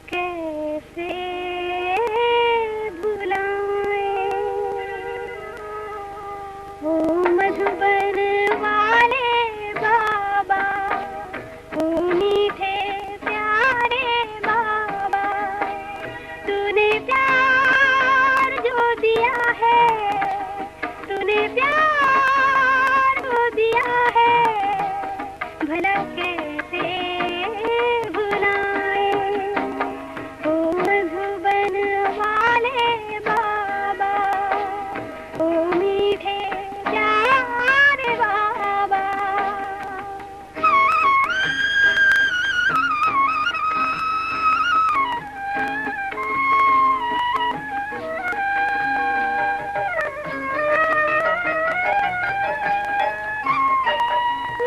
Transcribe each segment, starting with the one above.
कैसे भुलाएं वो मधुबन वाले बाबा, वो मीठे प्यारे बाबा। तूने प्यार जो दिया है, तूने प्यार जो दिया है, भला कैसे भुलाएं वो मधुबन वाले बाबा, वो मीठे प्यारे बाबा।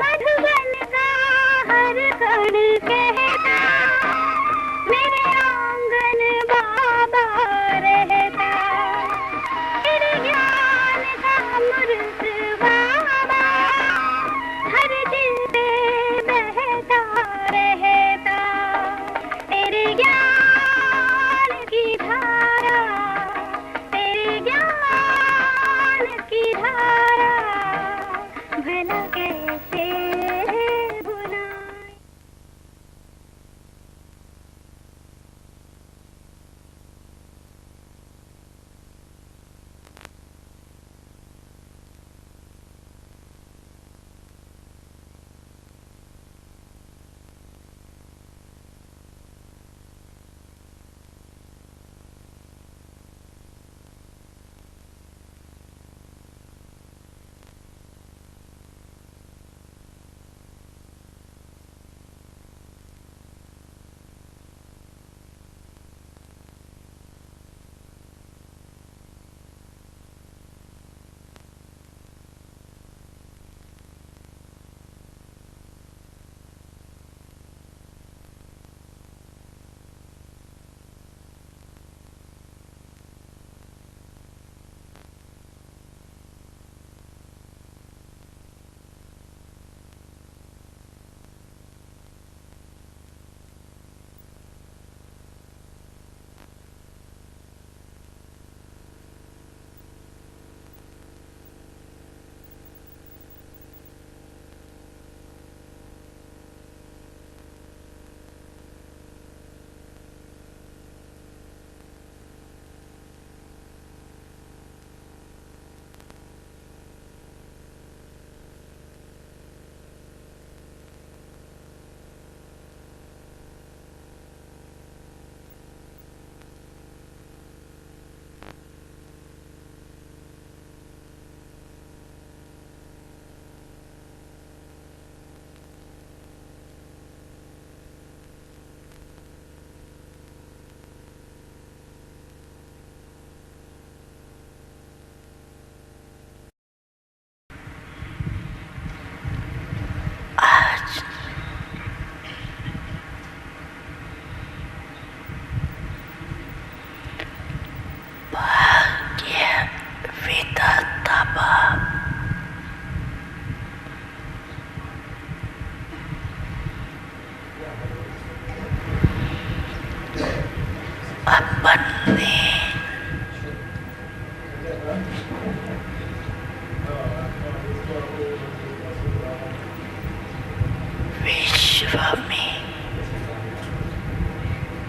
मधुबन का हर कण कहता, मेरे आंगन बाबा रहता। तेरे ज्ञान का अमृत बाबा हर दिल पे बहता रहता। तेरे ज्ञान की धारा, तेरे ज्ञान की धारा, भला कैसे भुलाएं।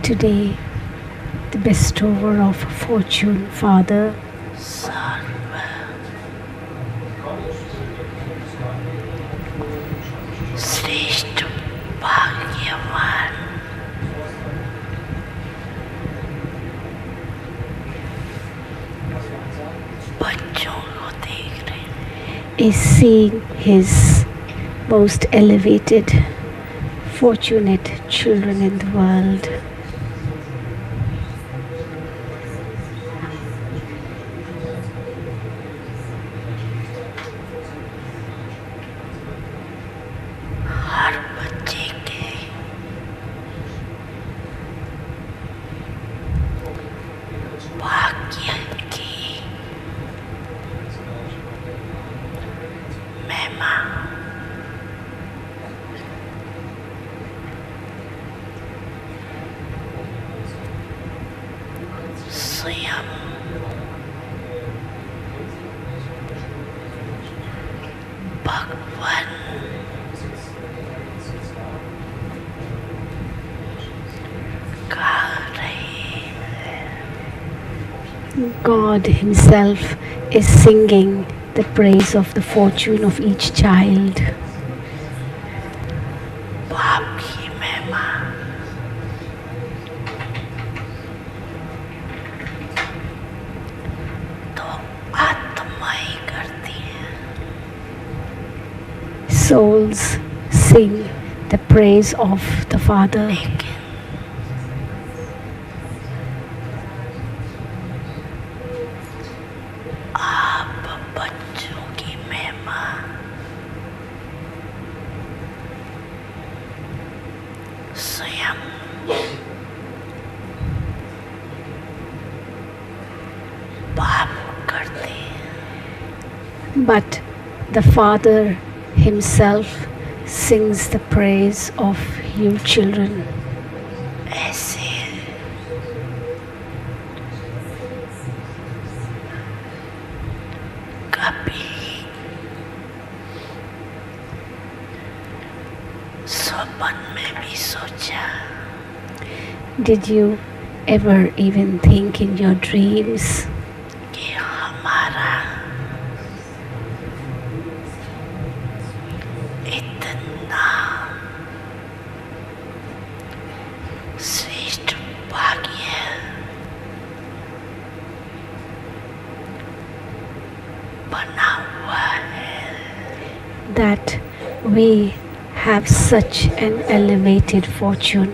Today, the bestower of fortune, Father, श्रेष्ठ भाग्यवान बच्चों को देख रहे हैं, is seeing his most elevated, fortunate children in the world. हर बच्चे के भाग्य की महिमा भगवान गा रहे हैं। God Himself is singing the praise of the fortune of each child. बाप की महिमा तो आत्माएं करती हैं। Souls sing the praise of the Father, लेकिन आप बच्चों की महिमा स्वयं बाप करते हैं। but the Father Himself sings the praise of you children. ऐसे कभी स्वप्न में भी सोचा Did you ever even think in your dreams कि हमारा इतना श्रेष्ठ भाग्य बना हुआ है that we have such an elevated fortune?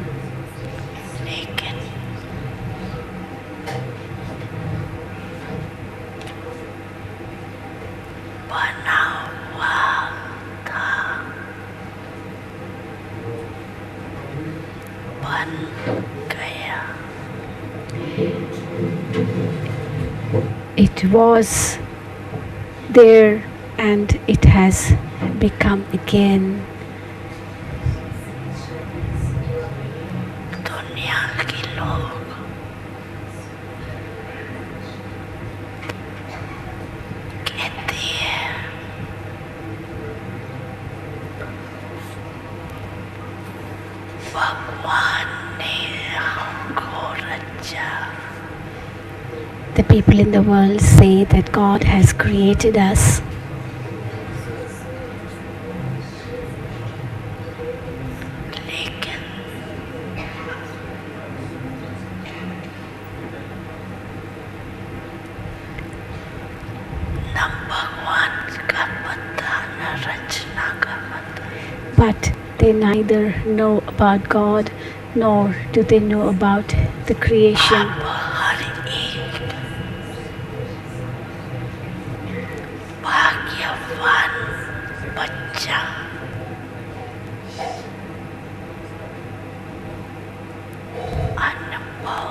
लेकिन बना हुआ था बन गया। It was there and it has become again. दुनिया के लोग कहते हैं भगवान ने हमको रचा। The people in the world say that God has created us, लेकिन न भगवान का पता न रचना का पता। but they neither know about God nor do they know about the creation. आप हर एक भाग्यवान बच्चा अनुभव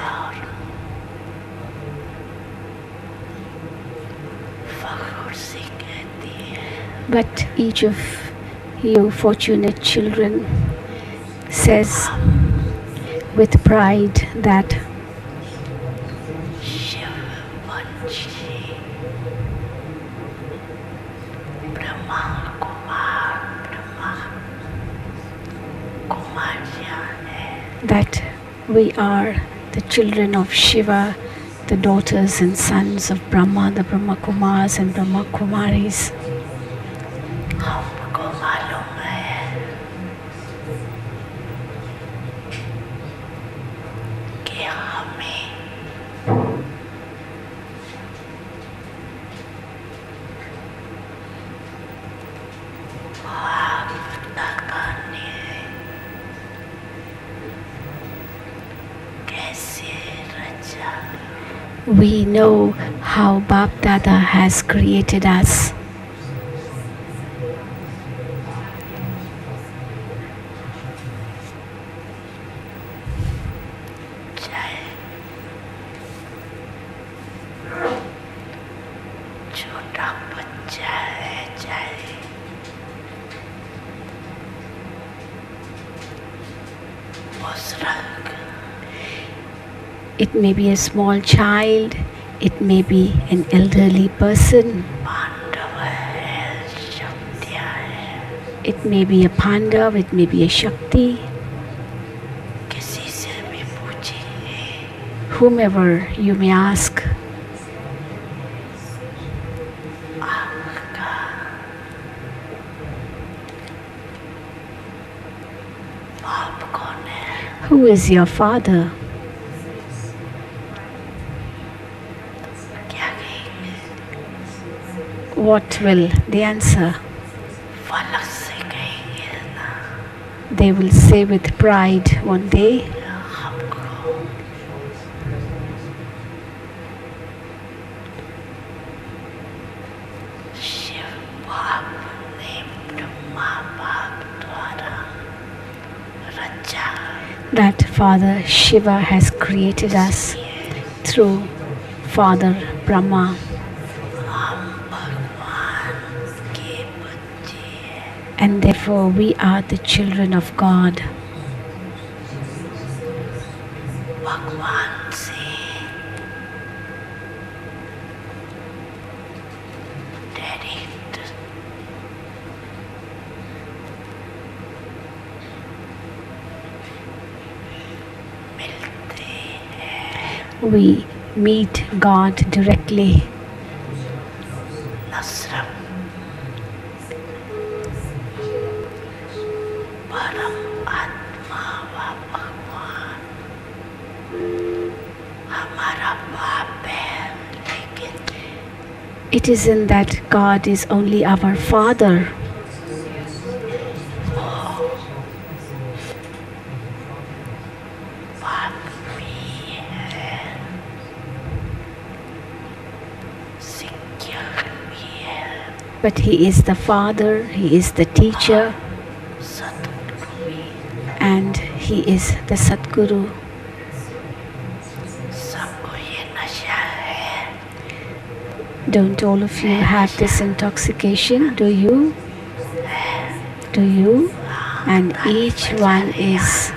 और फख्र से कहती है But each of you fortunate children says with pride that शिववंशी Brahma कुमारियाँ हैं। that we are the children of Shiva, the daughters and sons of Brahma, the Brahma Kumars and Brahma Kumaris. हमको मालूम है कि हमें BapDada ने कैसे रचा। We know how BapDada has created us. चाहे छोटा बच्चा है चाहे बुजुर्ग, It may be a small child, It may be an elderly person. It may be a Pandav, it may be a Shakti. Whomever you may ask. Who is your father? What will they answer? They will say with pride one day, that Father Shiva has created us through Father Brahma. And therefore we are the children of God. We meet God directly. It isn't that God is only our Father. But He is the Father, He is the teacher, and He is the Satguru. Don't all of you have this intoxication? Do you? Do you? And each one is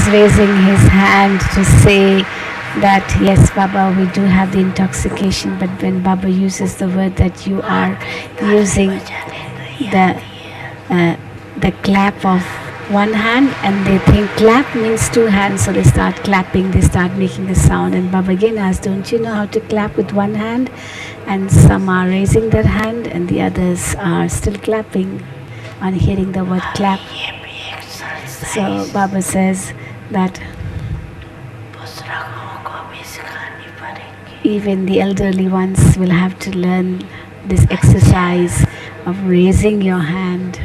raising his hand to say that yes, Baba, we do have the intoxication. But when Baba uses the word that you are using the clap of one hand, and they think clap means two hands, so they start clapping, they start making a sound. And Baba again asks, don't you know how to clap with one hand? And some are raising their hand and the others are still clapping on hearing the word clap. So Baba says that even the elderly ones will have to learn this exercise of raising your hand.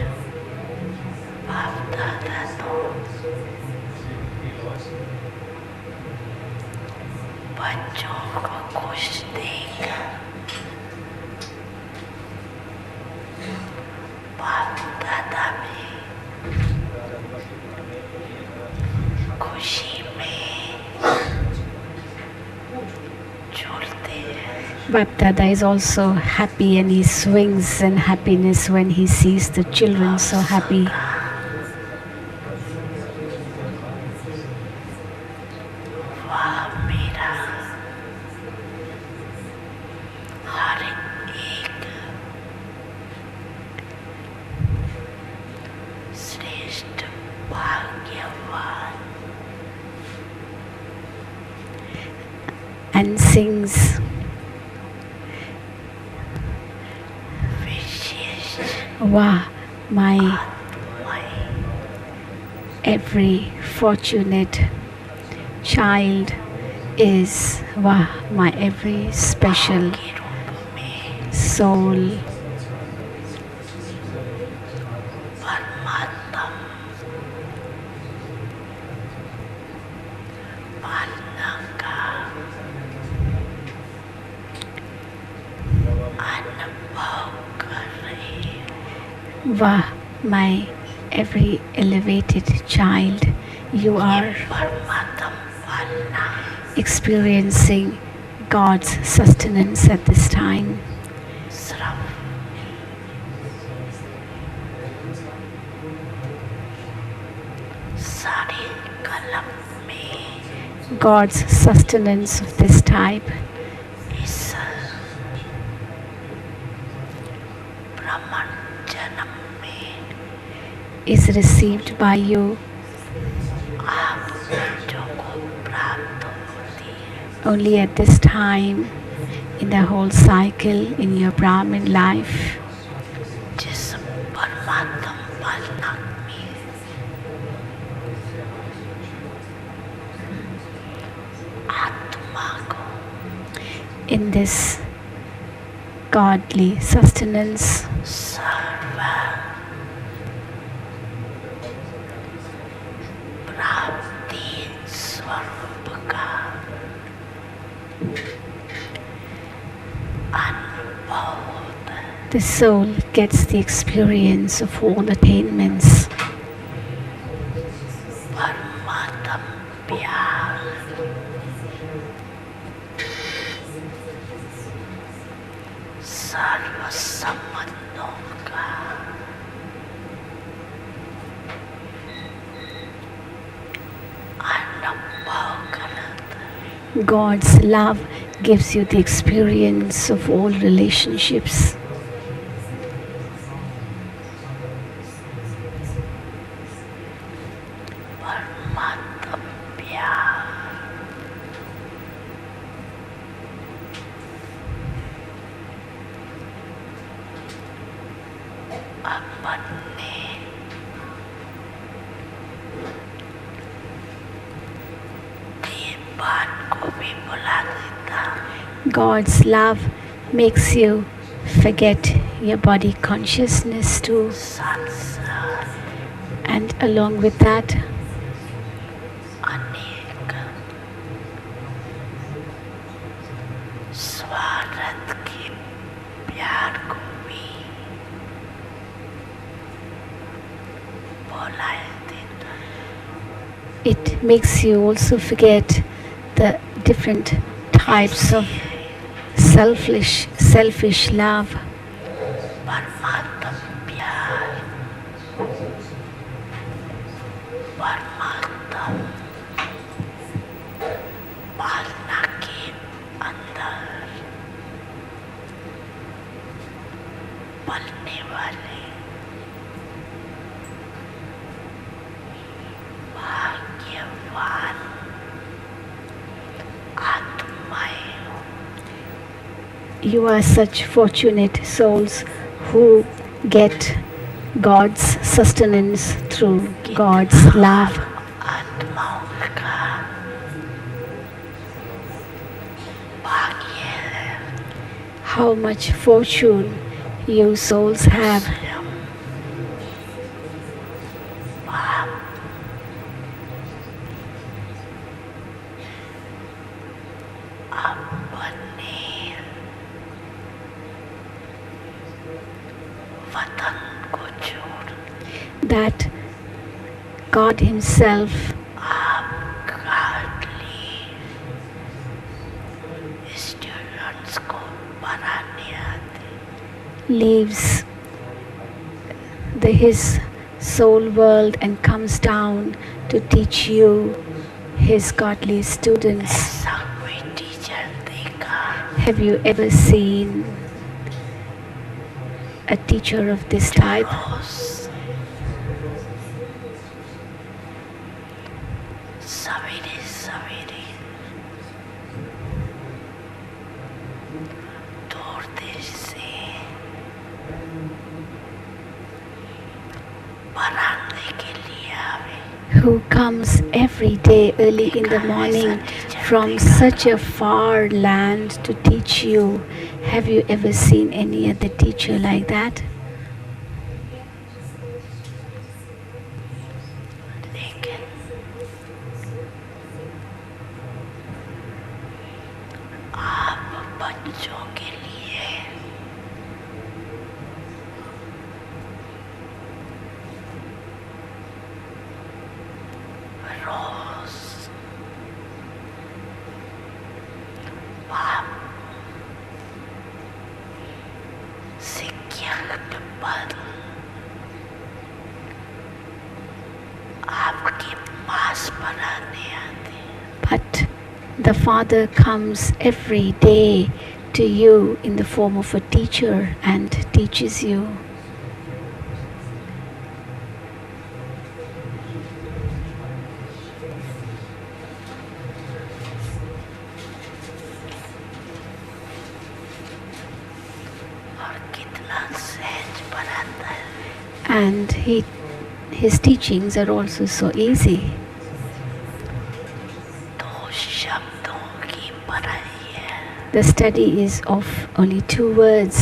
BapDada is also happy, and he swings in happiness when he sees the children so happy. And sings, Wah, my every fortunate child is Wah, my every special soul. Wah, my every elevated child, you are experiencing God's sustenance at this time. God's sustenance of this type इस ब्रह्मांड जन्म में is received by you आप जो को प्राप्त होती है only at this time in the whole cycle in your Brahmin life. जिस परमात्म बालक में आत्मा को In this godly sustenance, सर्व प्राप्ति स्वरूप का अनुभव होता है the soul gets the experience of all attainments. परमात्म प्यार सर्व संबंधों का अनुभव करता है God's love gives you the experience of all relationships. परमात्म प्यार अपने दीवान को भी बुला देता God's love makes you forget your body consciousness too, संसार and along with that, अनेक स्वार्थ के प्यार को भी बुलाए देता it makes you also forget the different types of selfish love. परमात्म प्यार परमात्म पालना के अंदर पलने वाले भाग्यवान आत्माएं You are such fortunate souls who get God's sustenance through God's love. आत्माओं का भाग्य है How much fortune you souls have. बाप अपने वतन को छोड़ That God Himself आप गार्डली स्टूडेंट्स को पढ़ाने आते leaves His soul world and comes down to teach you, His godly students. ऐसा कोई टीचर देखा Have you ever seen a teacher of this type? रोज सवेरे सवेरे दूर देश से पढ़ाने के लिए आवे Who comes every day early in the morning from such a far land to teach you? Have you ever seen any other teacher like that? लेकिन आप बच्चों के लिए रोज बाप शिक्षक पद आपके पास पढ़ाने आते हैं But The Father comes every day to you in the form of a teacher and teaches you. और कितना सहज बनाता है. And his teachings are also so easy. दो शब्दों की पढ़ाई है. The study is of only 2 words.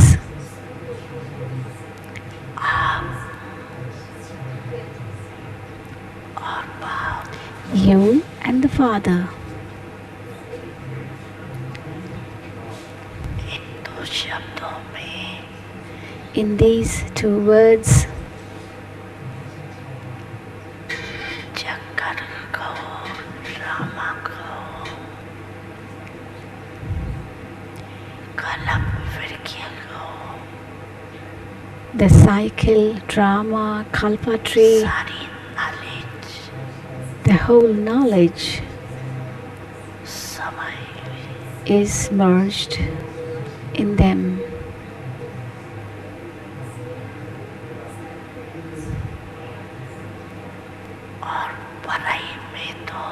आप और बाप. You and the Father. इन दो शब्दों में In these 2 words, चक्कर को, ड्रामा को, कलम फिरकी को, the cycle, drama, kalpa tree, सारी नॉलेज, the whole knowledge समय is merged in them. और पढ़ाई में तो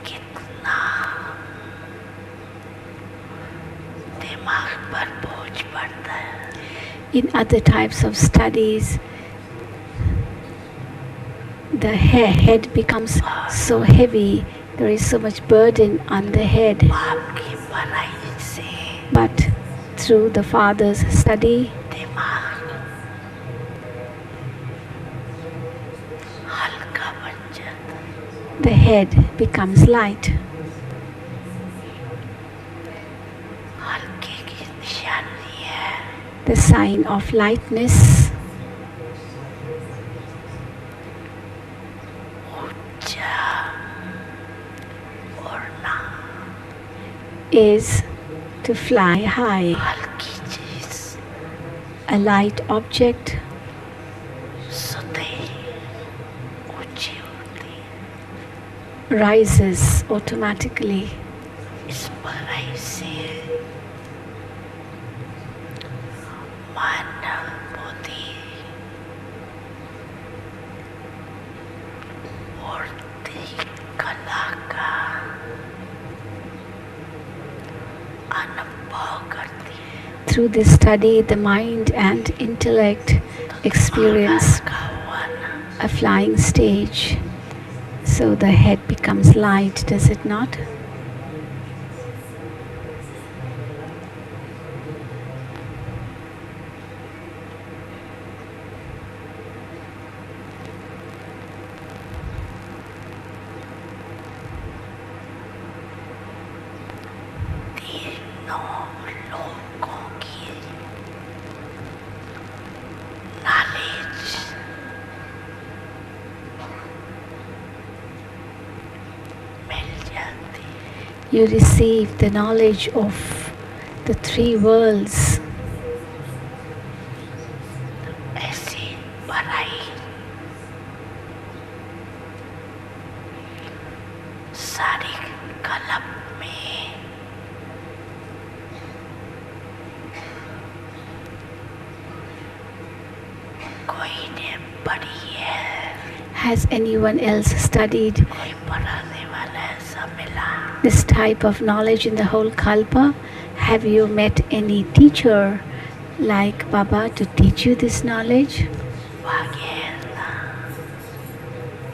कितना दिमाग पर बोझ पड़ता है. In other types of studies, the head becomes so heavy, there is so much burden on the head. आपकी पढ़ाई से But through the Father's study, दिमाग हल्का बन जाता है. the head becomes light. हल्के की निशानी है. The sign of lightness ऊंचा उड़ना. is to fly high. हल्की चीज A light object सोते ही ऊंची उड़ती है. rises automatically. इस पढ़ाई से मन, बुद्धि उड़ती कला का अनुभव करती है. Through this study, the mind and intellect experience का one a flying stage. So the head becomes light, does it not? तीनों लोगों की नॉलेज मिल जाती है. You receive the knowledge of the 3 worlds. ऐसी पढ़ाई सारी कलम में कोई ने पढ़ी है. Has anyone else studied कोई पढ़ाने वाला ऐसा मिला. this type of knowledge in the whole Kalpa? Have you met any teacher like Baba to teach you this knowledge? भाग्य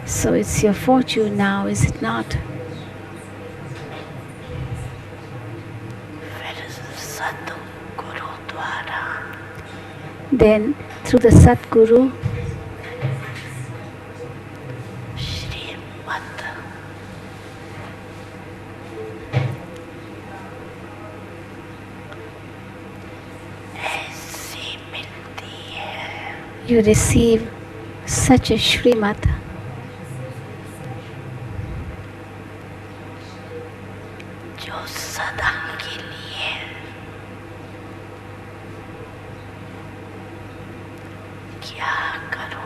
So it's your fortune now, is it not? फिर सतगुरु द्वारा Then through the Satguru, श्रीमत ऐसी मिलती है. you receive such a Shrimat जो सदा के लिए क्या करूं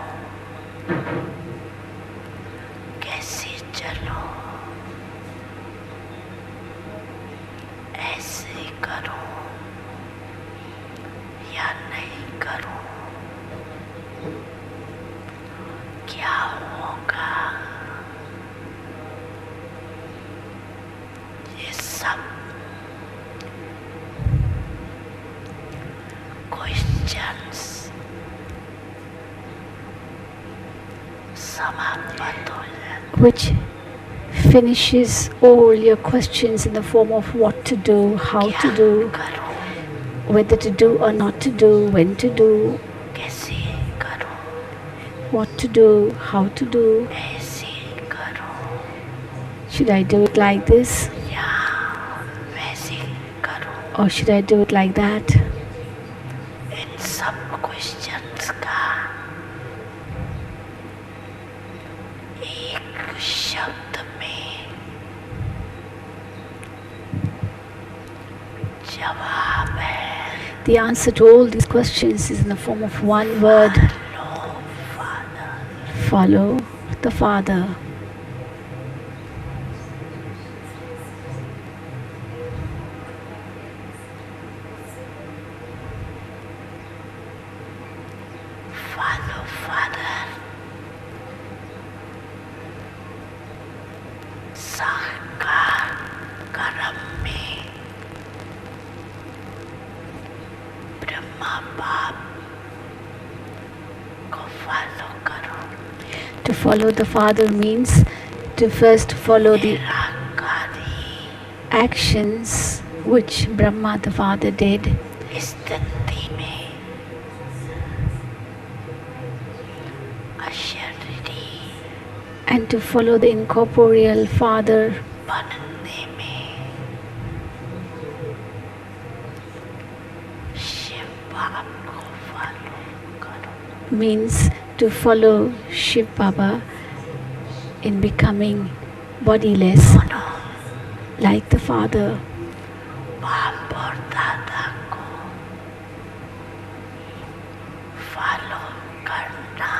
कैसे चलो, ऐसे करो या नहीं करो, क्या होगा, ये सब क्वेश्चंस समाप्त हो जाते, which finishes all your questions in the form of what to do, how to do, करो, whether to do or not to do, when to do, कैसे करो, what to do, how to do. ऐसे करो Should I do it like this या वैसे करो. or should I do it like that? इन सब questions का एक शब्द में जवाब है. The answer to all these questions is in the form of one word: low father. follow the Father. Follow Father. साकार कर्म में ब्रह्मा बाप को फॉलो करो. To follow the Father means to first follow the Nirankari actions which Brahma the Father did स्थिति में अशरीरी and to follow the incorporeal Father बनने में शिव बाप को फॉलो करो. means to follow Shiv Baba in becoming bodiless दोनों like the Father. बाप और दादा को फॉलो करना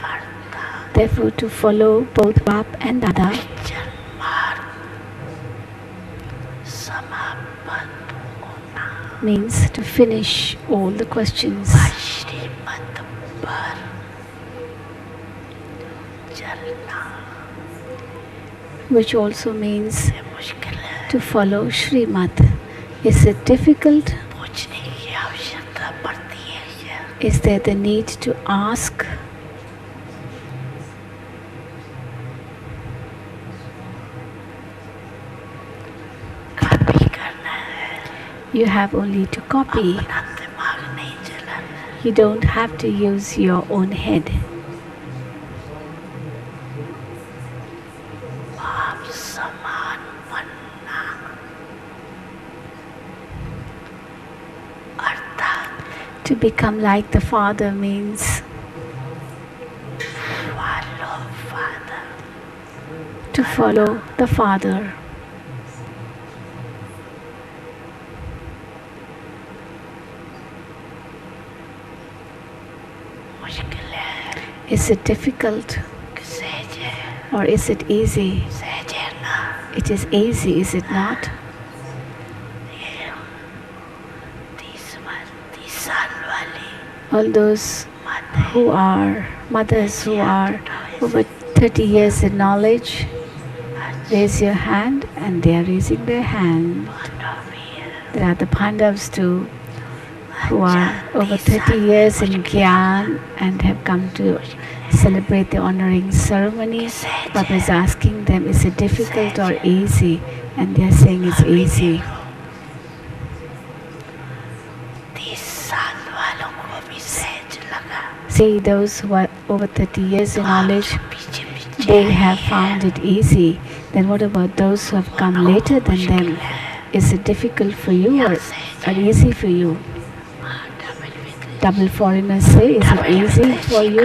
पड़ता. Therefore, to follow both Bap and Dada जन्मार्ग समाप्त होना. means to finish all the questions, श्रीमत पर चलना. which also means ये मुश्किल है. to follow Srimad. Is it difficult? पूछने की आवश्यकता पड़ती है क्या? Is there the need to ask? Copy करना है. You have only to copy. अपना दिमाग नहीं चलाना. You don't have to use your own head. बाप समान बनना अर्थात To become like the Father means follow father. to follow the Father. मुश्किल है Is it difficult कि सहज है. or is it easy? सहज है ना. It is easy, is it not? ये 30 साल वाली All those माता who are mothers who are over 30 years in knowledge, raise your hand, and they are raising their hand. There are the Pandavas too, who are over 30 years in Gyan and have come to celebrate the honoring ceremony. Baba is asking them, is it difficult or easy? And they are saying it's easy. 30 साल वालों को भी सहज लगा. See, those who are over 30 years in knowledge, पीछे पीछे they have found it easy. Then what about those who have come later than them? Is it difficult for you or easy for you? Double foreigners say, is it easy for you?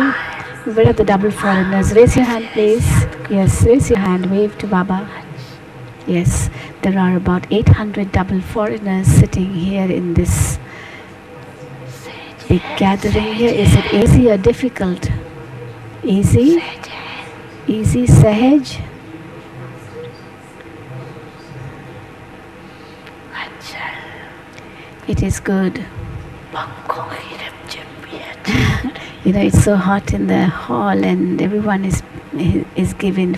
Where are the double foreigners? Raise your hand, please. Yes, raise your hand. Wave to Baba. Yes, there are about 800 double foreigners sitting here in this big gathering here. Is it easy or difficult? Easy, easy, sahaj. It is good. It's so hot in the hall, and everyone is given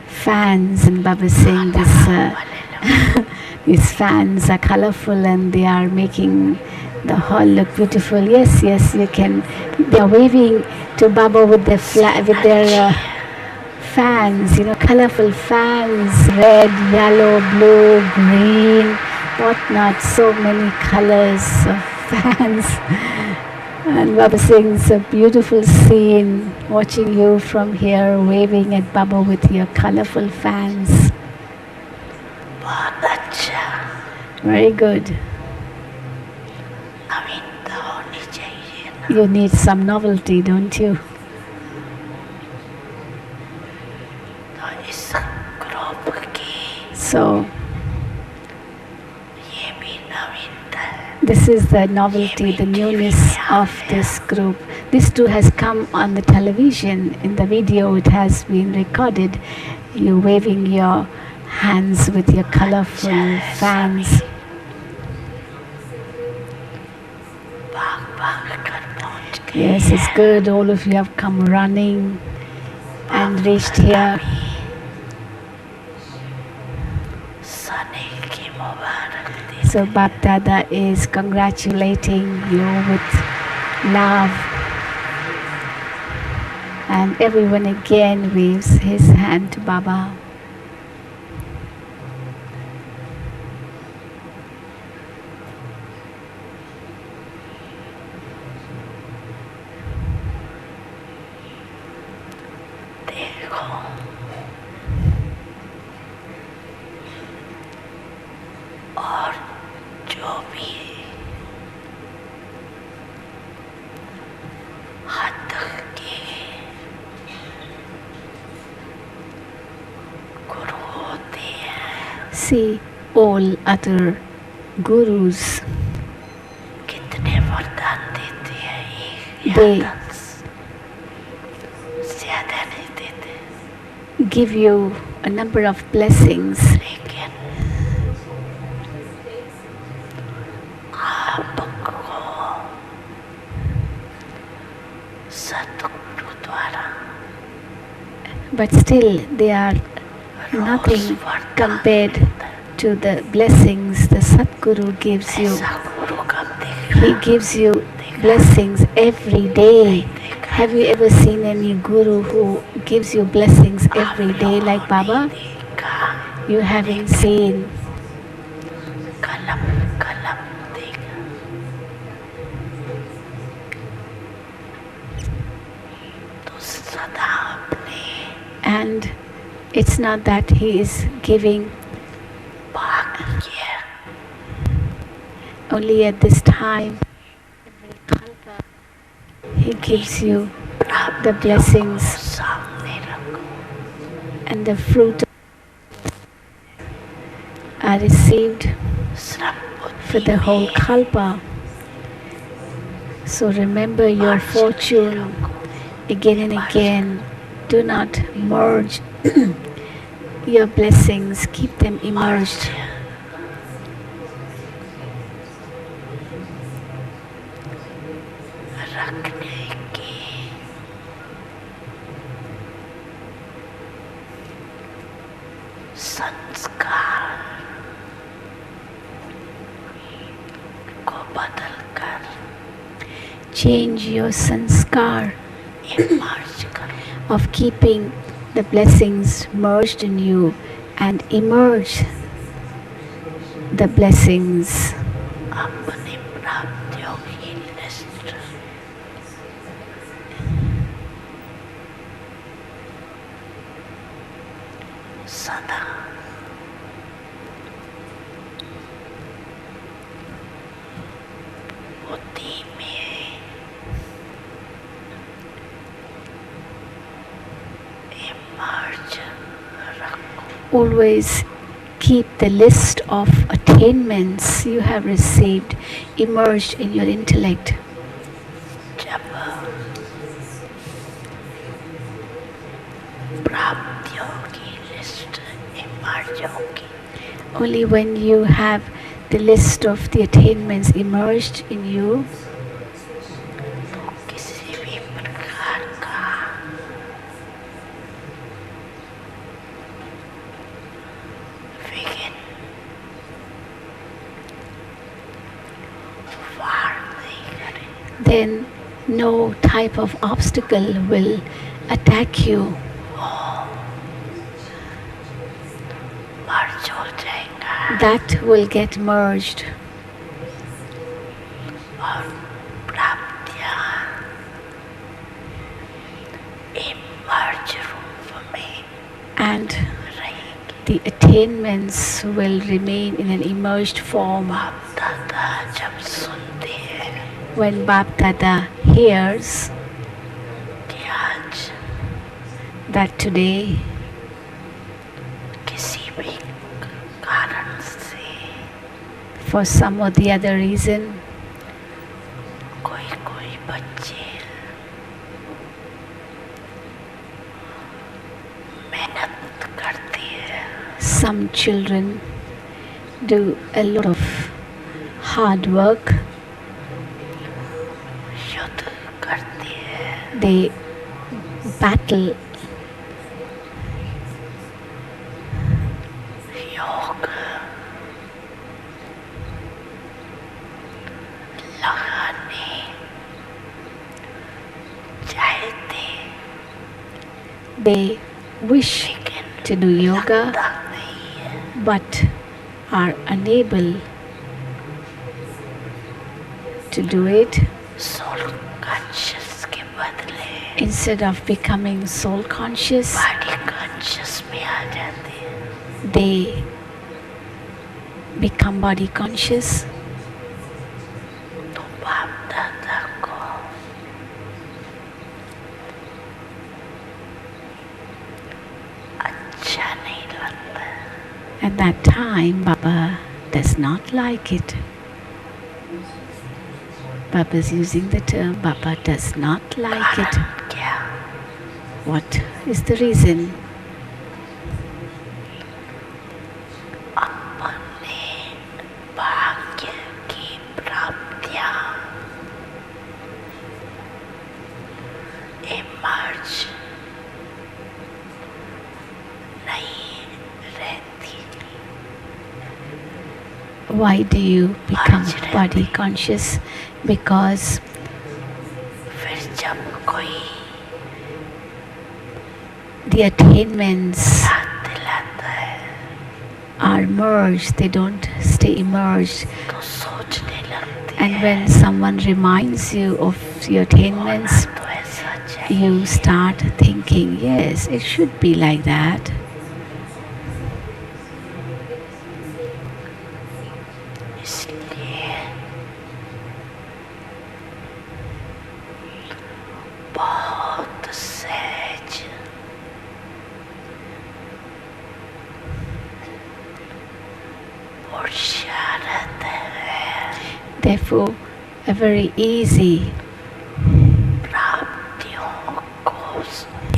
fans, and Baba is saying these fans are colorful and they are making the hall look beautiful. Yes, you can. They are waving to Baba with their fans, colorful fans, red, yellow, blue, green, whatnot. So many colors of fans. And Baba saying it's a beautiful scene, watching you from here, waving at Baba with your colorful fans. Very good. You need some novelty, don't you? So, this is the novelty, the newness of this group. This too has come on the television. In the video it has been recorded. You waving your hands with your colorful fans. Yes, it's good. All of you have come running and reached here. So BapDada is congratulating you with love. And everyone again waves his hand to Baba. See all other gurus, they give you a number of blessings, but still they are nothing compared to the blessings the Satguru gives you. He gives you blessings every day. Have you ever seen any guru who gives you blessings every day like Baba? You haven't seen. And it's not that he is giving only at this time. He gives you the blessings and the fruit are received for the whole kalpa. So remember your fortune again and again. Do not merge your blessings, keep them immersed. Change your sanskar of keeping the blessings merged in you and emerge the blessings. Always keep the list of attainments you have received immersed in your intellect. प्राप्तियों की list इमर्जों की Only when you have the list of the attainments emerged in you, तो किसी भी प्रकार का विघ्न वार नहीं करे, then no type of obstacle will attack you. मर्ज हो जाएगा That will get merged. और प्राप्तियां इमर्ज रूप में And रहेंगी। the attainments will remain in an emerged form. बाप-दादा जब सुनते हैं When BapDada hears कि आज that today, किसी भी कारण से for some or the other reason, कोई कोई बच्चे मेहनत करते हैं, some children do a lot of hard work, युद्ध करते हैं, they battle योग लगाने चाहते they wish लेकिन to do yoga लगता नहीं है। but are unable to do it. Soul conscious के बदले Instead of becoming soul conscious, body conscious में आ जाते हैं। they become body conscious. तो बाप दादा को अच्छा नहीं लगता। At that time, Baba does not like it. Baba is using the term Baba does not like it. कारण क्या? What is the reason? अपने भाग्य की प्राप्तियां इमर्ज नहीं रहती। Why do you become body conscious? Because फिर जब कोई the attainments याद दिलाता है are merged, they don't stay immersed. तो सोचने लगते And हैं when someone reminds you of your attainments, तो ऐसा चाहिए। you start thinking, yes, it should be like that. इसलिए बहुत सहज और शारद है Therefore, a very easy प्राप्तियों को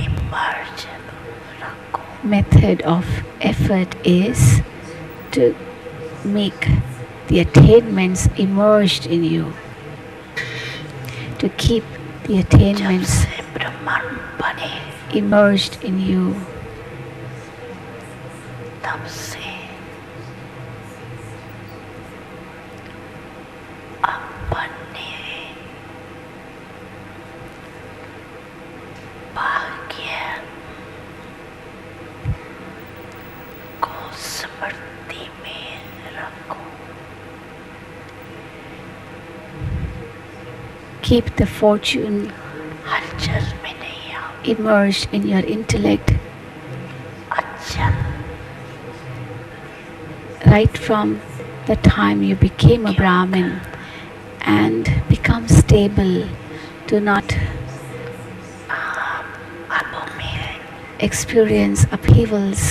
इमर्ज रखो। method of effort is to make the attainments immersed in you, to keep the जब attainments से ब्रह्मांड बने immersed in you. तब से अपने भाग्य को स्मृति में रखो। Keep the fortune हलचल में नहीं आओ। immersed in your intellect अच्छा right from the time you became a Brahmin, and become stable. Do not अब में experience upheavals.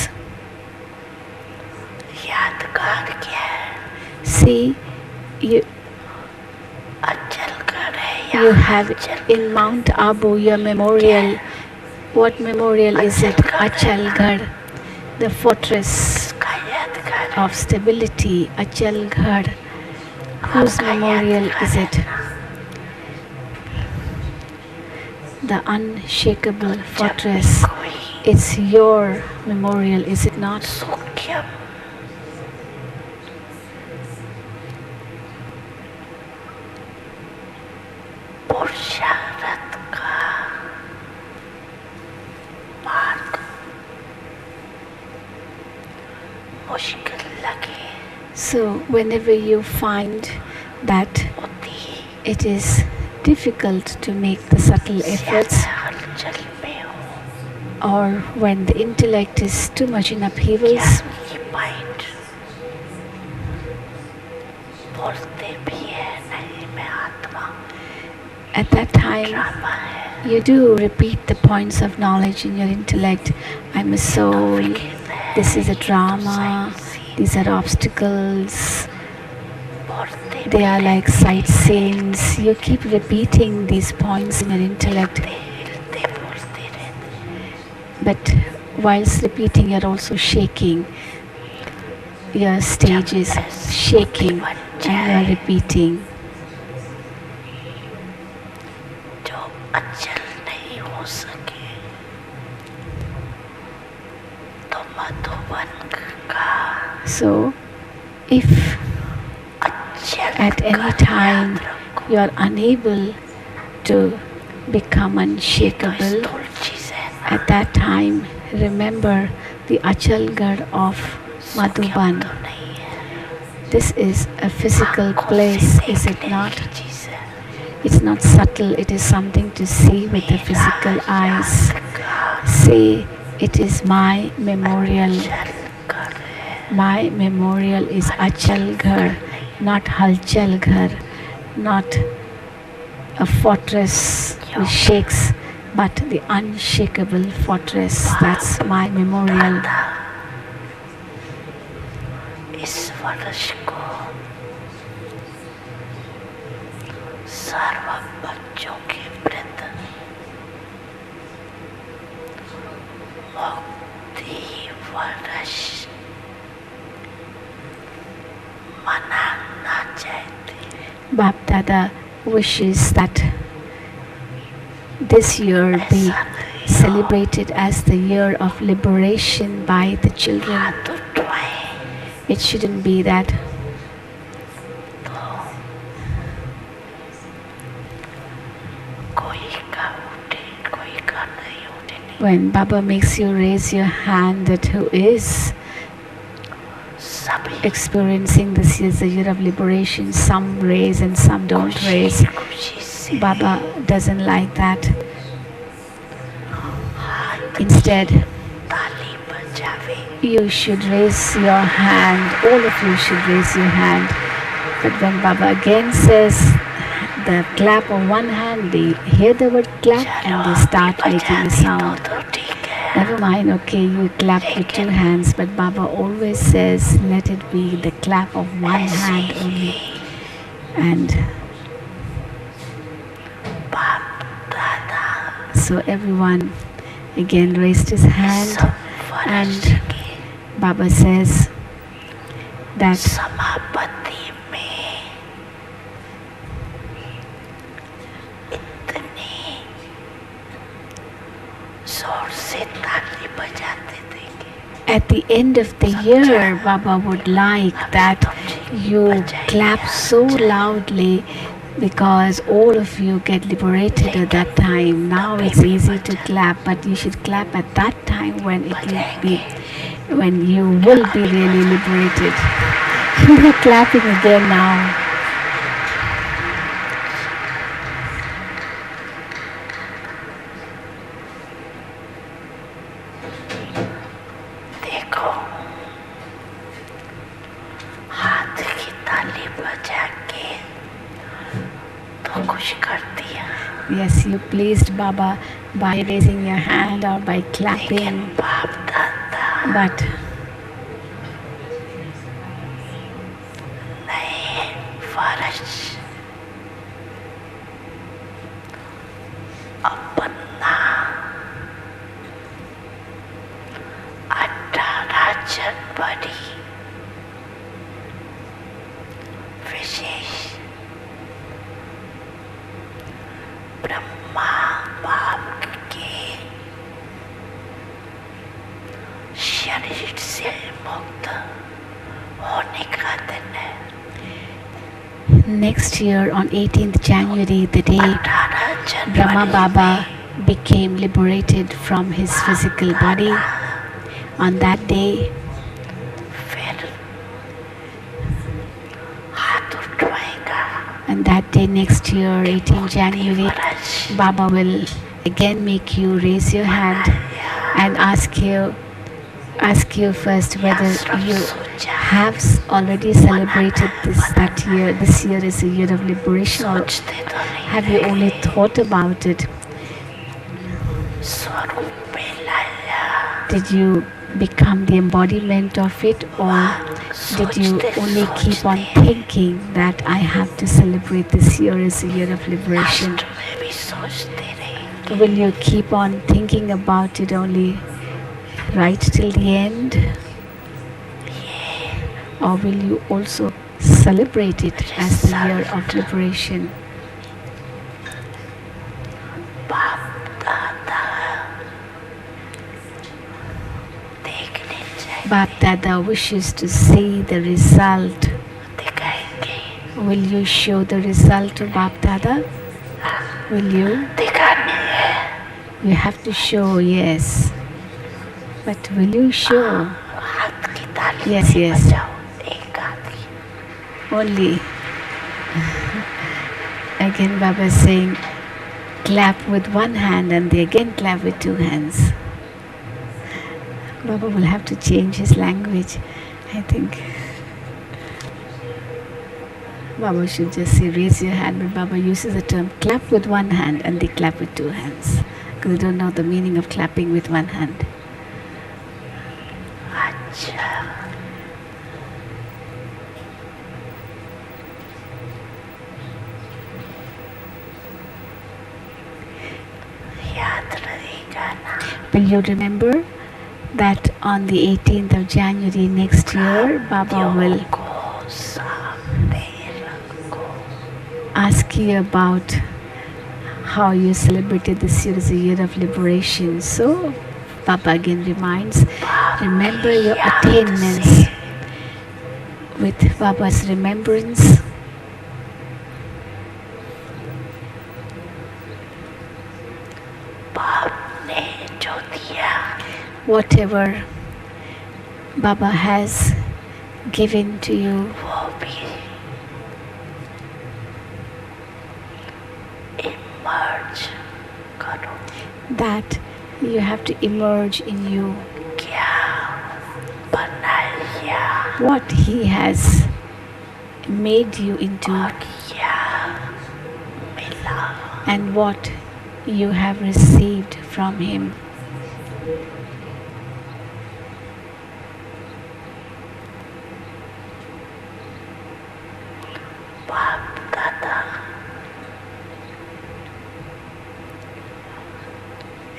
यादगार क्या है? See, you अचल कर है you या have हलचल? in Mount Abu your memorial What memorial is it? Achalgarh, the fortress of stability. Achalgarh. Whose memorial is it? The unshakable fortress. It's your memorial, is it not? So whenever you find that it is difficult to make the subtle efforts, or when the intellect is too much in upheavals, at that time you do repeat the points of knowledge in your intellect. I'm a soul, this is a drama, these are obstacles, they are like sightseeings. You keep repeating these points in your intellect. But whilst repeating, you're also shaking. Your stage is shaking and you're repeating. So, if at any time you are unable to become unshakable, at that time remember the Achalgarh of Madhuban. This is a physical place, is it not? It's not subtle, it is something to see with the physical eyes. Say, it is my memorial. My memorial is Achalgarh, not Halchalgarh, not a fortress which shakes, but the unshakable fortress. That's my memorial. BapDada wishes that this year be celebrated as the year of liberation by the children. It shouldn't be that when Baba makes you raise your hand, that who is experiencing this is the year of liberation, some raise and some don't raise. Baba doesn't like that. Instead, you should raise your hand, all of you should raise your hand. But when Baba again says the clap of one hand, they hear the word clap and they start making a sound. Never mind, okay, you clap with two hands, but Baba always says, let it be the clap of one hand only. And so everyone again raised his hand, and Baba says that at the end of the year, Baba would like that you clap so loudly, because all of you get liberated at that time. Now it's easy to clap, but you should clap at that time when it will be, when you will be really liberated. You're clapping again now. Yes, you pleased Baba by raising your hand or by clapping, but बड़ी विशेष ब्रह्मा बाप के शरीर से मुक्त होने का दिन है. Next year on 18th January, the day 18 Brahma January Baba became liberated from his physical body. On that day, फिर हाथ उठवाएगा. and that day next year, 18th January, Maharaj Baba will again make you raise your hand and ask you first whether you have already celebrated that year. This year is a year of liberation, or सोचते तो नहीं have you only thought about it? स्वरूप में लाया. Did you become the embodiment of it, or did you only keep on thinking that I have to celebrate this year as a year of liberation? Last में भी सोचते रहेंगे. Will you keep on thinking about it only right till the end, or will you also celebrate it as the year of liberation? बाप दादा देखने चाहिए. BapDada wishes to see the result. दिखाएंगे. Will you show the result to BapDada? Will you? दिखाने है. You have to show, yes. But will you show? हाथ की ताली Yes, नहीं yes. बजाओ. एक हाथ की. Only. Again Baba is saying, clap with one hand and they again clap with two hands. Baba will have to change his language, I think. Baba should just say raise your hand, but Baba uses the term clap with one hand and they clap with two hands, because they don't know the meaning of clapping with one hand. अच्छा. याद रहेगा ना. Will you remember that on the 18th of January next year, Baba will को सामने रखो. ask you about how you celebrated this year as a year of liberation. So, Baba again reminds, remember your attainments. With Baba's remembrance, बाप ने जो दिया whatever Baba has given to you, वो भी emerge करो. that you have to emerge in you. क्या बनाया What He has made you into, और क्या मिला. and what you have received from Him. बाप दादा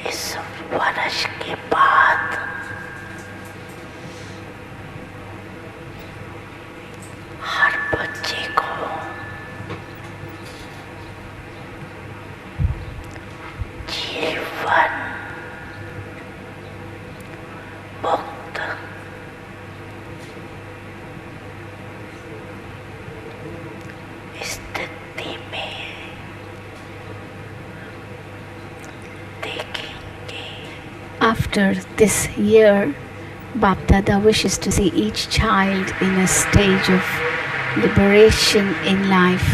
इस वर्ष के बाद हर बच्चे को जीवन मुक्त स्थिति में देखेंगे. After this year, BapDada wishes to see each child in a stage of liberation in life.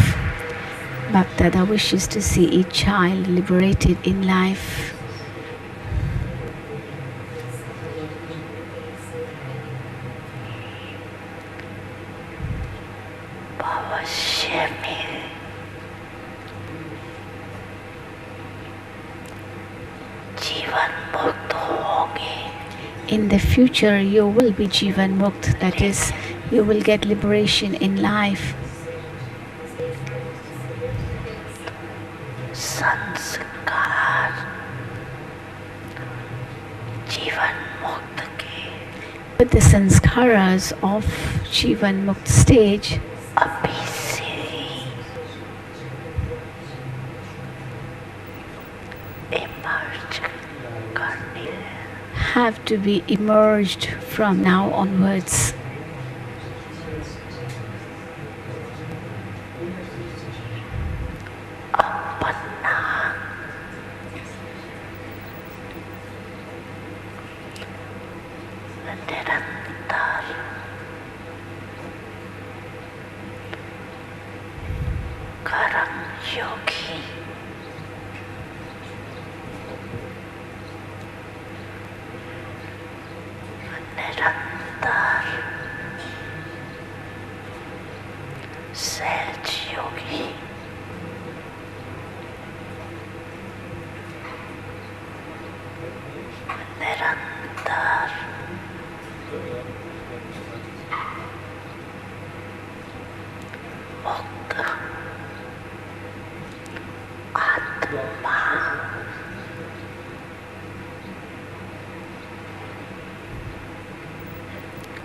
BapDada wishes to see each child liberated in life. भविष्य में जीवन मुक्त होंगे. In the future, you will be Jivan Mukt, that is, you will get liberation in life. संस्कार जीवन मुक्त के But the sanskaras of Jivan Mukta stage अभी से emerge करने have to be emerged from now onwards. अपना निरंतर कर्म योगी निरंतर सहज योगी निरंतर मुक्त आत्मा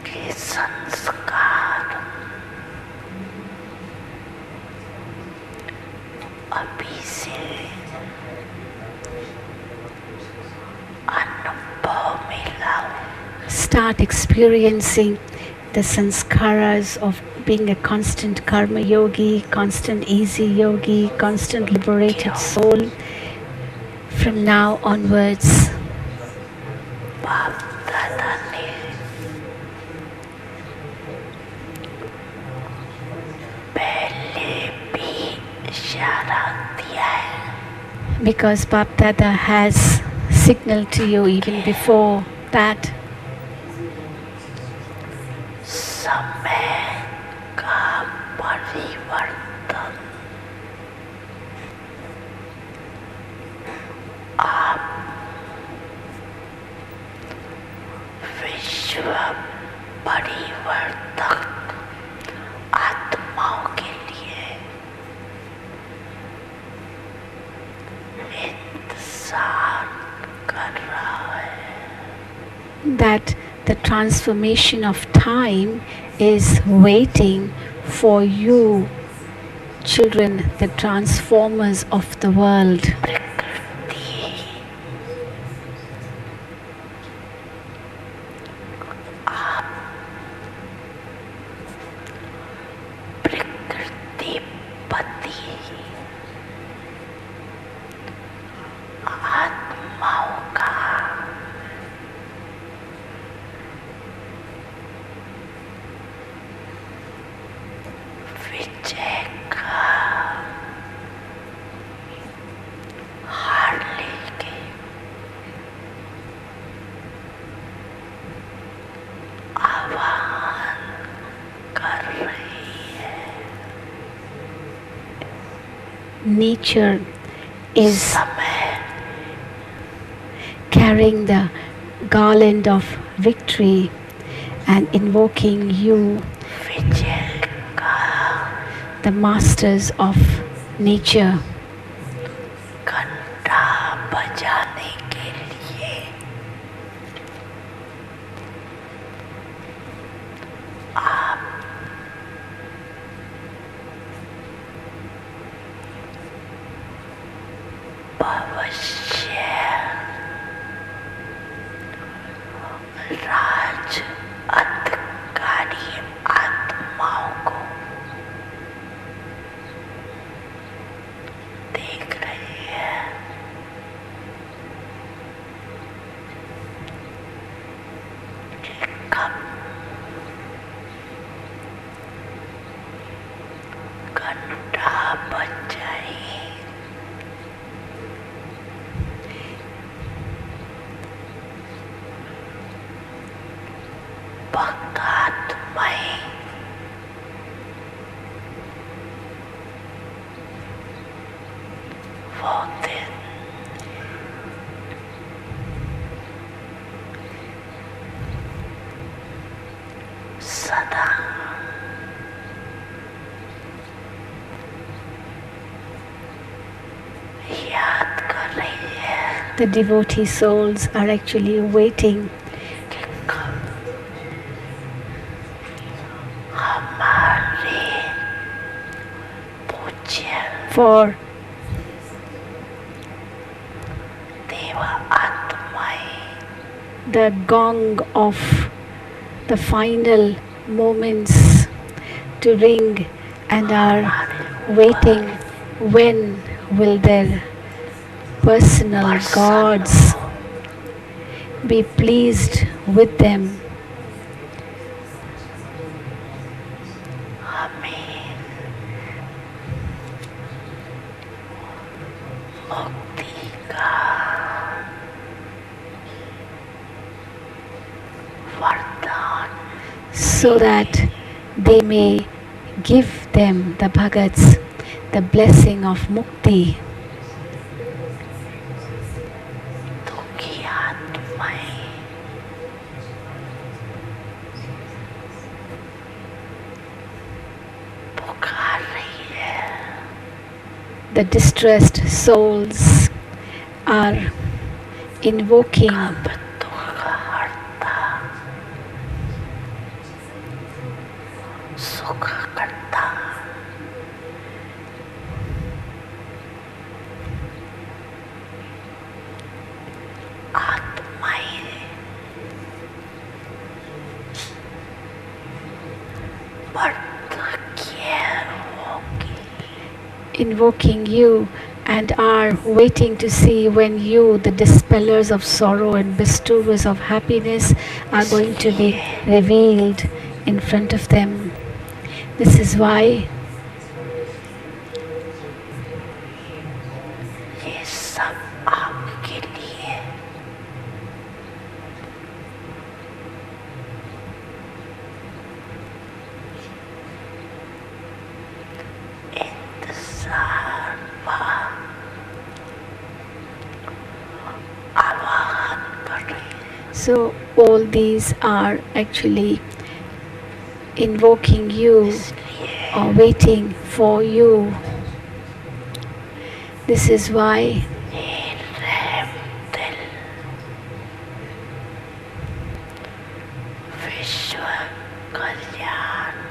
के संस्कार अभी से अनुभव में लाओ Start experiencing the sanskaras of being a constant karma yogi, constant easy yogi, constant liberated soul from now onwards. बाप दादा ने पहले भी इशारा दिया है Because BapDada has signaled to you even before that समय का परिवर्तन आप विश्व परिवर्तक आत्माओं के लिए इंतजार कर रहा है that the transformation of time is waiting for you, children, the transformers of the world. प्रकृति आप प्रकृति पति आत्माओं का विजय का हार लेके आह्वान कर रही है Nature is समय carrying the garland of victory and invoking you, विजय का the masters of nature, घंटा बजाने के लिए आप भविष्य राज अधिकारी आत्माओं को देख रही है कि कब घंटा बज जाए भक्तात्माएं वो दिन सदा याद कर रही है the devotee souls are actually waiting कि कब for Deva Atmai, the gong of the final moments to ring and are waiting when will their personal gods be pleased with them. Amen. Mukti ka Vardhan, So that they may give them, the bhagats, the blessing of mukti. Dukhi Atmai, पुकार रही है, The distressed souls are invoking अब दुख हरता, सुख करता, आत्माएं invoking you and are waiting to see when you, the dispellers of sorrow and bestowers of happiness, are going to be revealed in front of them. This is why ये सब आपके लिए इंतजार आवाहन कर रही है. so all these are actually invoking you or waiting for you. This is why रहम दिल विश्व कल्याणकारी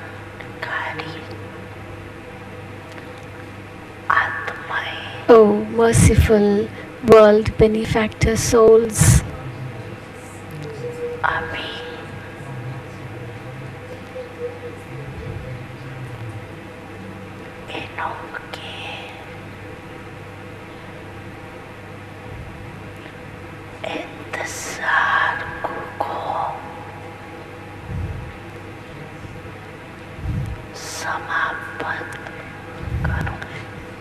आत्माएं O merciful world benefactor souls, अभी इनके इंतजार को समाप्त करो.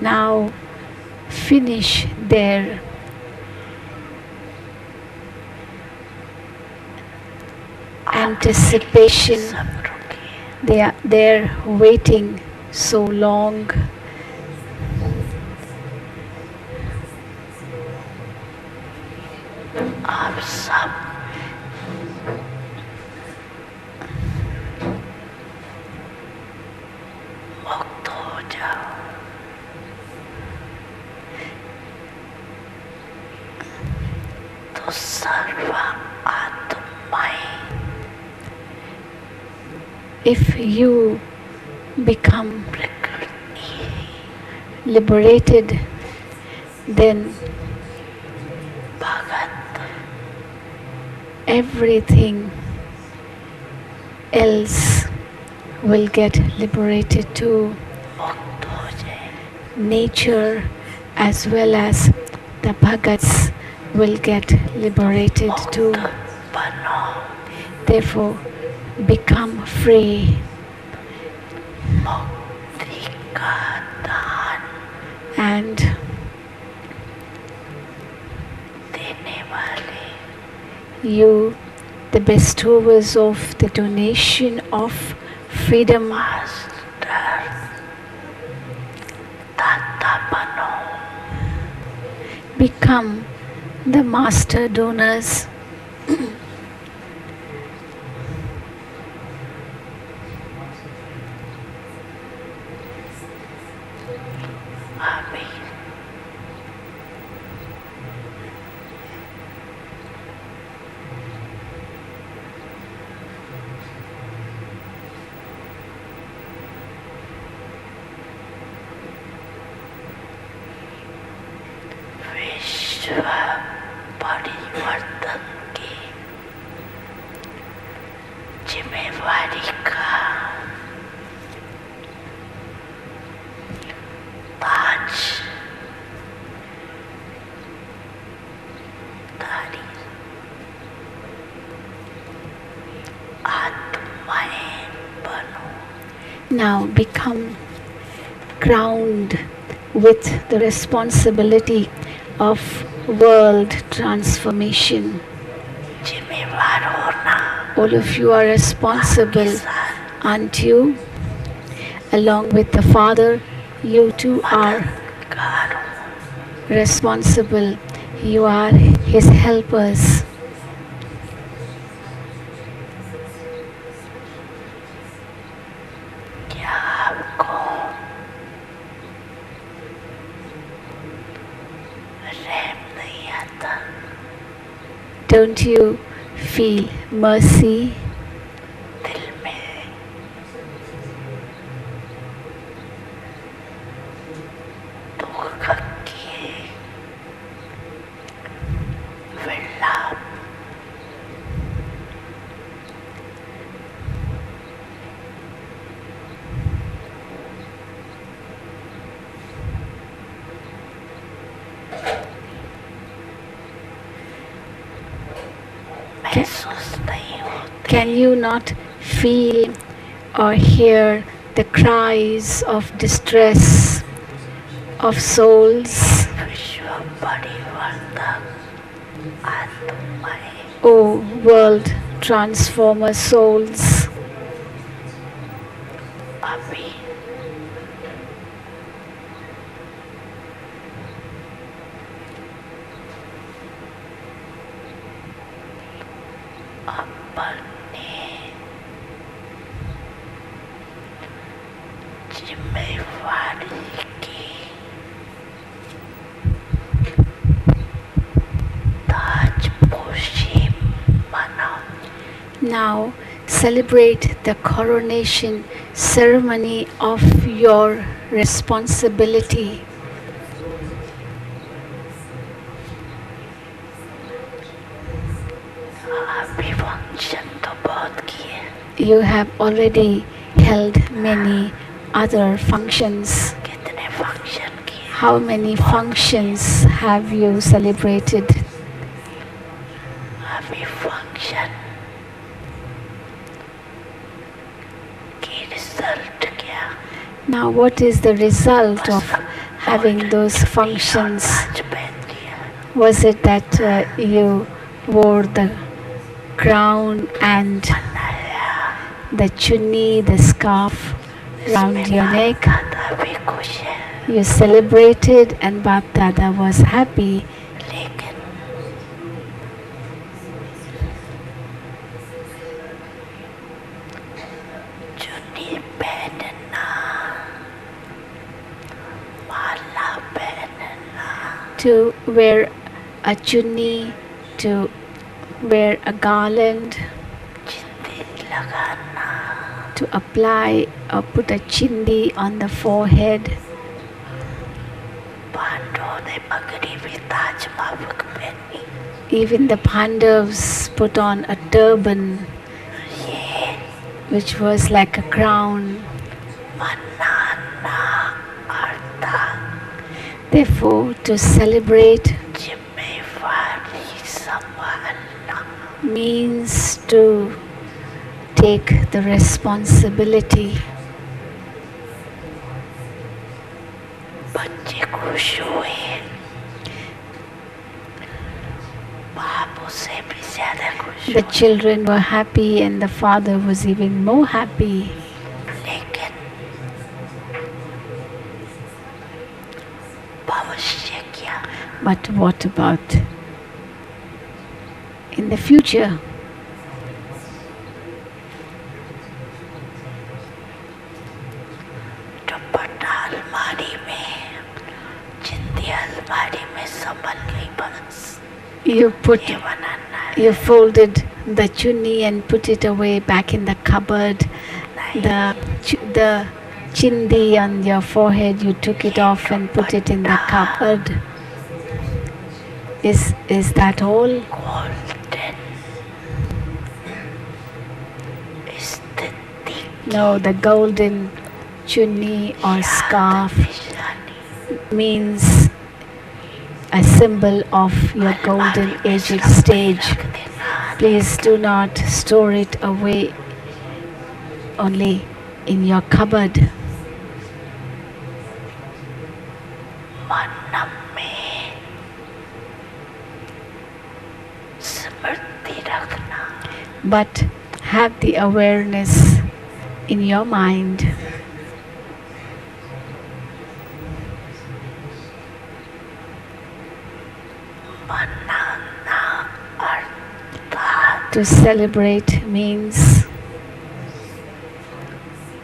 now finish their anticipation. सब रुकिए. They are there waiting so long. आप सब मुक्त हो जाओ. तो सर्व आत्माएं If you become प्रकृति liberated, then Bhagat everything else will get liberated too. मुक्त हो जाए. Nature as well as the bhagats will get liberated too. बनो. Therefore, become free मुक्ति का दान and देने वाले you, the bestowers of the donation of freedom, master दाता बनो. become the master donors. आमीन. Now become crowned with the responsibility of world transformation. जिम्मेवार होना All of you are responsible, aren't you? Along with the Father, you too are car responsible. You are His helpers. क्या आपको रहम नहीं आता? Don't you feel mercy? दिल में दुख की विलाप महसूस नहीं होते? Can you not feel or hear the cries of distress of souls? विश्व परिवर्तक आत्माएं O world transformer souls, अभी अपने जिम्मेवारी की ताजपोशी मनाओ. now celebrate the coronation ceremony of your responsibility. अभी फंक्शन तो बहुत किए, You have already held many other functions. कितने फंक्शन किए? How many functions have you celebrated? अभी फंक्शन की रिजल्ट क्या? Now, what is the result of having those functions? आज पहन लिया, Was it that you wore the crown and the chunni, the scarf around your neck? दादा भी खुश है, You celebrated and BapDada was happy. लेकिन चुन्नी पहनना, माला पहनना, To wear a chunni, to wear a garland, चिंदी लगाना, to apply or put a chindi on the forehead. पांडवों ने पगड़ी भी ताज माफक पहनी. Even the Pandavas put on a turban, ये which was like a crown. मनाना अर्था Therefore, to celebrate जिम्मेवारी संभालना. means to take the responsibility. बच्चे खुश हुए, बाप उसे भी ज्यादा खुश The हुए, children were happy and the father was even more happy. लेकिन भविष्य क्या? But what about in the future? दुपट्टा अलमारी में, चिंदी अलमारी में संभल गई बस. You put ये बनाना है, You folded the chunni and put it away back in the cupboard. The chindi on your forehead, you took it off and put it in the cupboard. Is that all? Golden स्थिति No, the golden chunni or scarf निशानी means a symbol of your golden aged stage. रख देना. Please do not store it away only in your cupboard. मन में स्मृति रखना, But have the awareness in your mind. मनाना अर्थात To celebrate means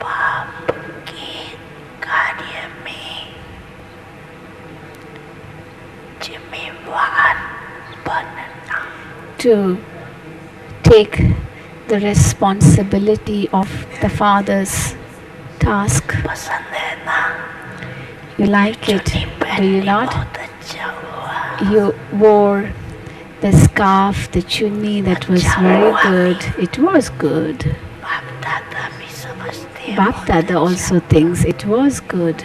पाप के कार्य में जिम्मेवार बनना, to take the responsibility of the Father's task. पसंद है ना? You like it, चुन्नी do पहननी you not? बहुत अच्छा हुआ। You wore the scarf, the chunni, that was very good. It was good. बाप दादा भी समझते हैं BapDada also thinks it was good.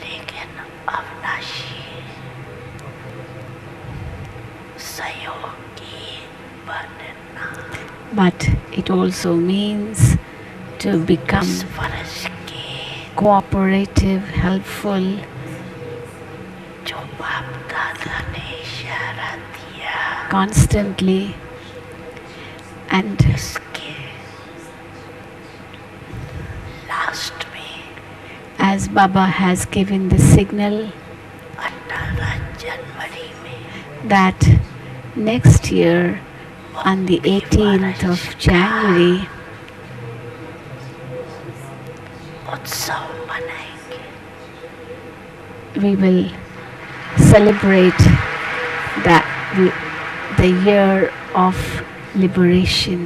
लेकिन अविनाशी सहयोगी बनना, But it also means to become इस फर्ज के cooperative, helpful, जो बाप दादा ने इशारा दिया, constantly, and इसके लास्ट में as Baba has given the signal 18 जनवरी में that next year on the 18th of January उत्सव मनाएंगे। we will celebrate the year of liberation,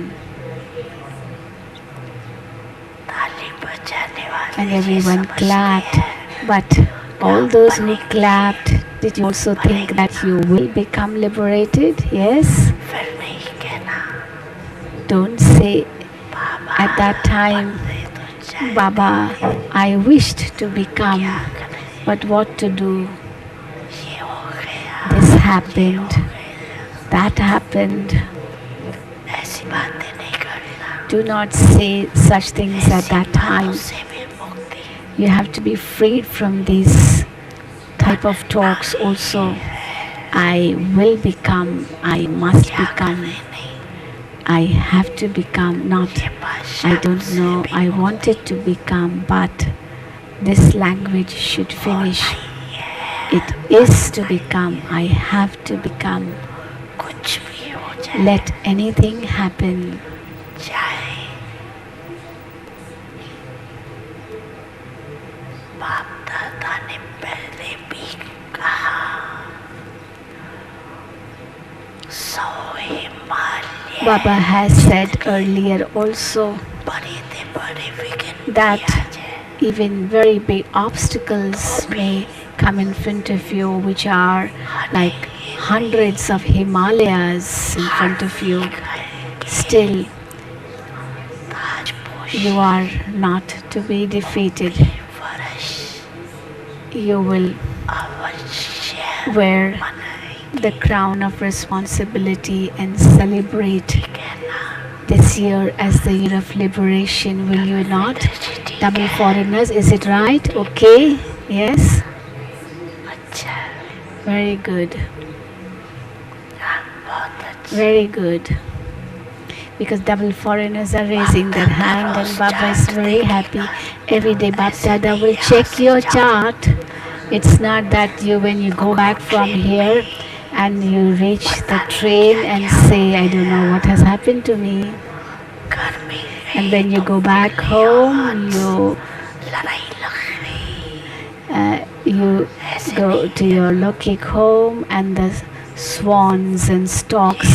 ताली बजाने वाले and ये everyone समझते clapped. हैं But all those who clapped, did you also think that you will become liberated? Yes? फिर नहीं कहना Don't say Baba at that time, दे तो जाए Baba, I wished to become, क्या करें, but what to do? ये हो गया, This happened, that happened. ऐसी बातें नहीं करना। Do not say such things at that time. से भी मुक्ति You have to be freed from these type of talks also. I will become, I must become, नहीं, I have to become, not ये बात I don't know, I wanted to become, but this language should finish. It is to become, I have to become. कुछ भी हो जाए Let anything happen. जाए, बाप दादा ने पहले भी कहा, 100 Himalaya Baba has said earlier also बड़े थे बड़े विघ्न that भी आ जाए, even very big obstacles may come in front of you, which are like hundreds of Himalayas in front of you. Still, ताजपोश you are not to be defeated. वर्ष You will अवश्य wear मनाएंगे। the crown of responsibility and celebrate कहना this year as the year of liberation, will you not? Double foreigners, is it right? Okay? Yes? अच्छा, Very good. हाँ, बहुत अच्छा। Very good. Because double foreigners are raising their hand and Baba is very happy. Every day BapDada will check your chart. It's not that you, when you go back from here and you reach the train and say, I don't know what has happened to me. घर में And when you go back home, लड़ाई लग गई, you go to your lokik home and the swans and storks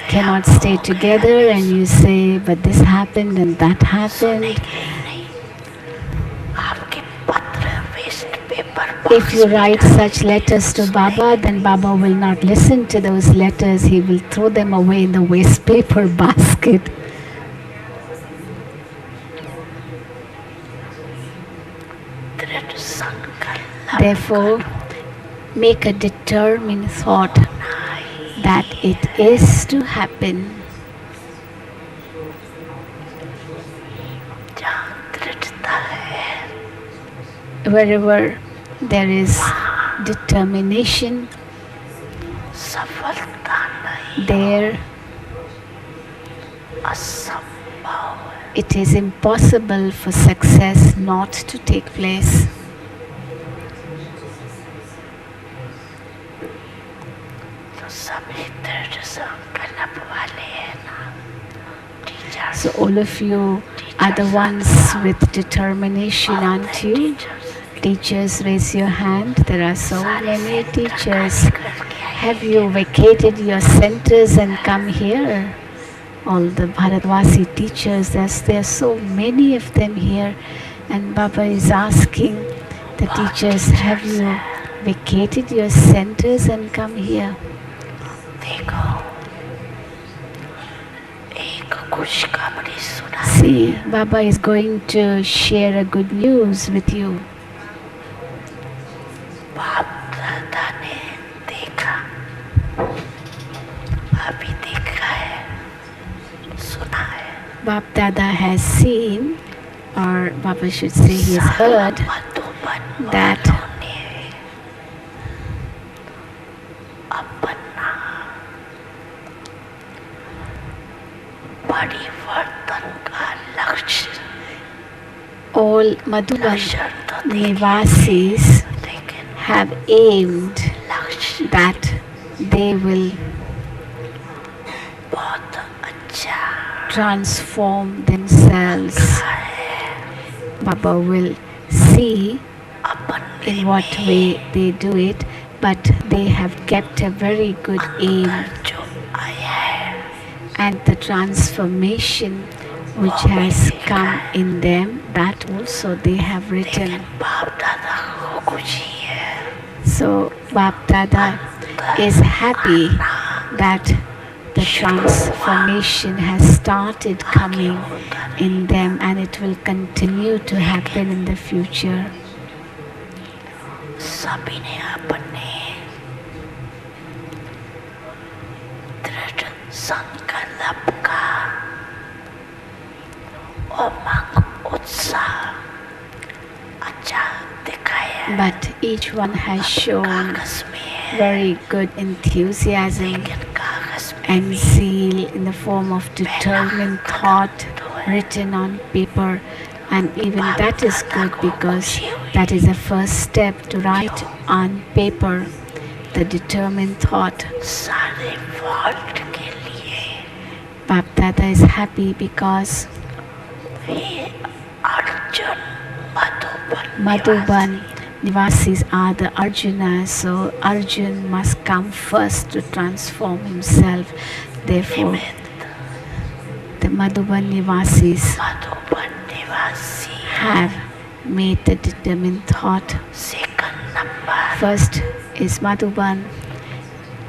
cannot stay together and you say, but this happened and that happened. नहीं, आपके पत्र waste paper If you write such letters to Baba, then Baba will not listen to those letters. He will throw them away in the waste paper basket. दृढ़ संकल्प Therefore, make a determined thought that it is to happen. wherever there is determination, सफलता नहीं there असंभव है। it is impossible for success not to take place. तो सभी दृढ़ संकल्प वाले हैं ना, teachers So all of you are the ones with determination, aren't you? Teachers, raise your hand. There are so many teachers. Have you vacated your centers and come here? All the Bharatwasi teachers, there are so many of them here. And Baba is asking the teachers, have you vacated your centers and come here? देखो एक खुशखबरी सुना। See, Baba is going to share a good news with you. बाप दादा ने देखा, अभी देखा है, सुना है। BapDada has seen, or Baba should say he has heard, Madhuban that वालों ने अपना परिवर्तन का लक्ष्य all Madhuban लक्ष्य तो देखे, Nivasis लेकिन have aimed लक्ष्य that they will बहुत अच्छा transform themselves. है। Baba will see अपने in what way they do it, but they have kept a very good aim, जो आया है and the transformation which has come in them, that also they have written. बाप दादा को कुछ ही है। So BapDada is happy that the transformation has started coming in them, and it will continue to happen in the future. सभी ने अपने दृढ़ संकल्प का उमंग उत्साह अच्छा दिखाया। But each one has shown कागज में है, very good enthusiasm लेकिन कागज में and zeal in the form of determined thought written on paper, and even that is good because that is the first step, to write on paper the determined thought. सारे world के लिए BapDada is happy because ये Arjun Madhuban Madhuban Nivasis are the Arjunas, so Arjun must come first to transform himself. Therefore, the Madhuban Nivasis Madhuban निवासी have made the determined thought. Second number First is Madhuban,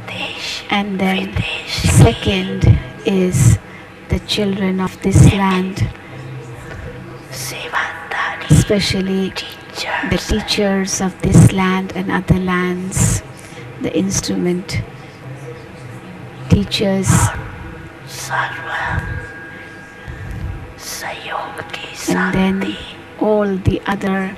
देश and then विदेश second is the children of this land, सेवादारी especially the teachers of this land and other lands, the instrument teachers, सर्व सहयोग की and then Shanti all the other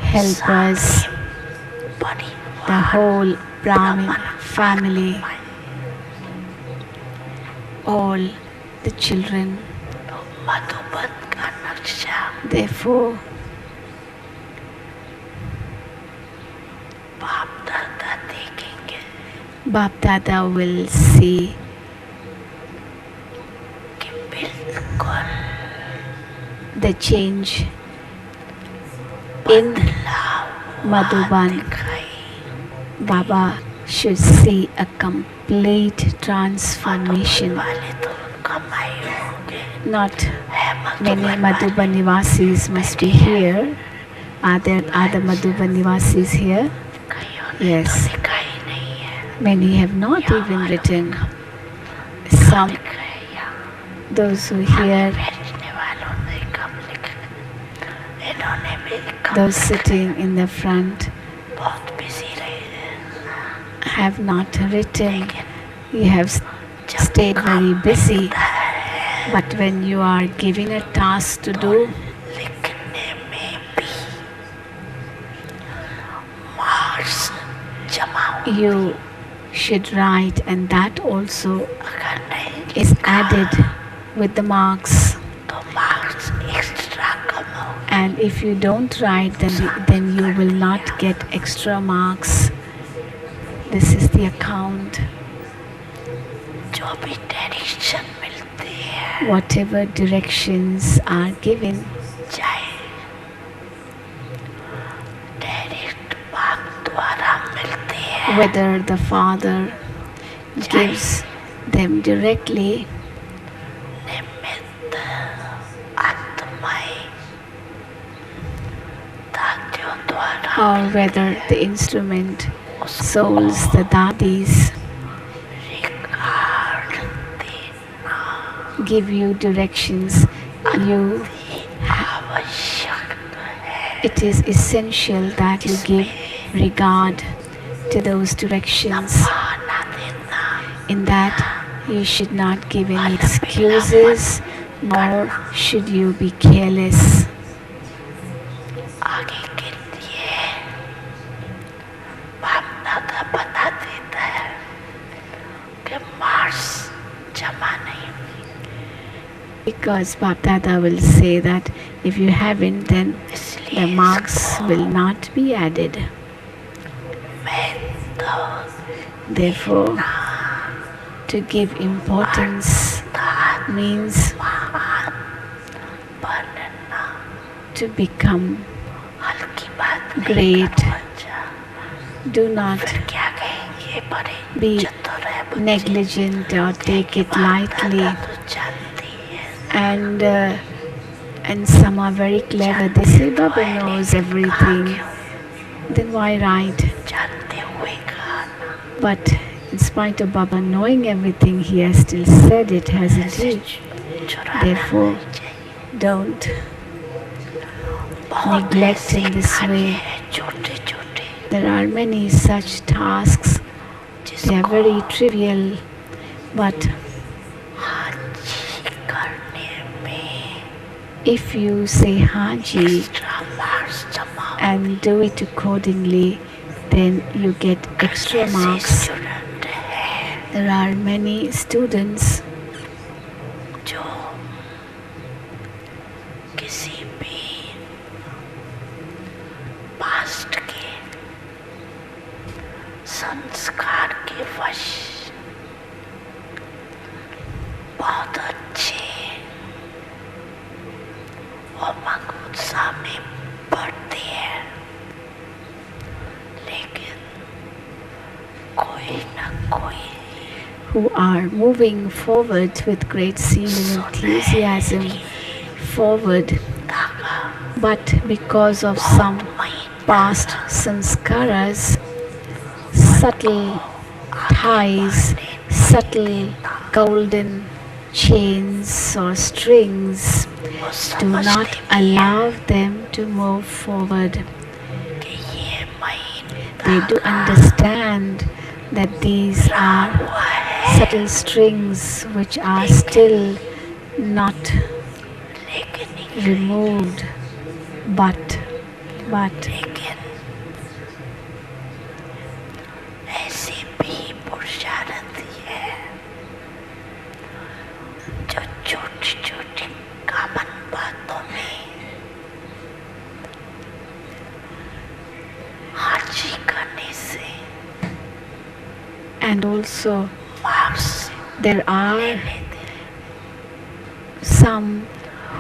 helpers, the परिवार whole Brahmin family, all the children. Madhuban का नक्शा Therefore, बाप दादा देखेंगे BapDada will see कि बिल्कुल the change in Madhuban. दिखाई Baba should see a complete transformation. वाले तो कमाई होंगे Not है many Madhuban Madhuban Nivasis must be here. Are there other Madhuban Nivasis here? कईयों ने Yes. तो दिखाई नहीं है। Many have not even written. Some, दिख रहे हैं यहाँ। those who hear, भेजने वालों ने कम लिखा, इन्होंने भी कम those sitting in the front बहुत बिजी रहे हैं। have not written. You have stayed very busy. But when you are given a task to do, लिखने में भी you should write, and that also agar nahi is added with the marks. to marks extra kam hoga. And if you don't write, then you will not get extra marks. This is the account. जो भी direction मिलती है Whatever directions are given, चाहे direct बाप द्वारा मिलती है whether the Father gives them directly निमित्त आत्माएं दादियों द्वारा or whether the instrument souls, the dadis, record देना give you directions. You, आवश्यक है. it is essential that you give regard to those directions. आना देना In that you should not give any excuses, nor should you be careless. आगे के लिए BapDada बता देता है कि मार्क्स जमा नहीं हुई. Because BapDada will say that if you haven't, then the marks will not be added. मैं तो Therefore, to give importance means बनना to become हल्की बात नहीं great. करना चाहिए. Do not क्या कहेंगे बड़े be चतुर है बच्चे. negligent or take it lightly. BapDada तो जानती है. And some are very clever. They say Baba knows everything. Then why write? जानते हुए खाना. But in spite of Baba knowing everything, he has still said it, hasn't he? चुराना Therefore, नहीं चाहिए. don't बहुत neglect ऐसे in this खाने way. हैं छोटे छोटे There are many such tasks. They are very trivial, but हाजी करने में if you say Haji extra marks जमा and do it accordingly, then you get extra marks. Student है There are many students जो किसी भी पास्ट के संस्कार के वश बहुत अच्छे और उत्साह में पढ़ते हैं, लेकिन कोई न कोई who are moving forward with great zeal and enthusiasm forward, but because of some past sanskaras, subtle ties, subtle golden chains or strings do not allow them to move forward. कि ये महीना They do understand that these are subtle strings which are still not लेकिन removed, but लेकिन ऐसी भी पुरुषार्थी है जो छोटी छोटी कामन बातों में हाजी करने से and also marks there are लेते some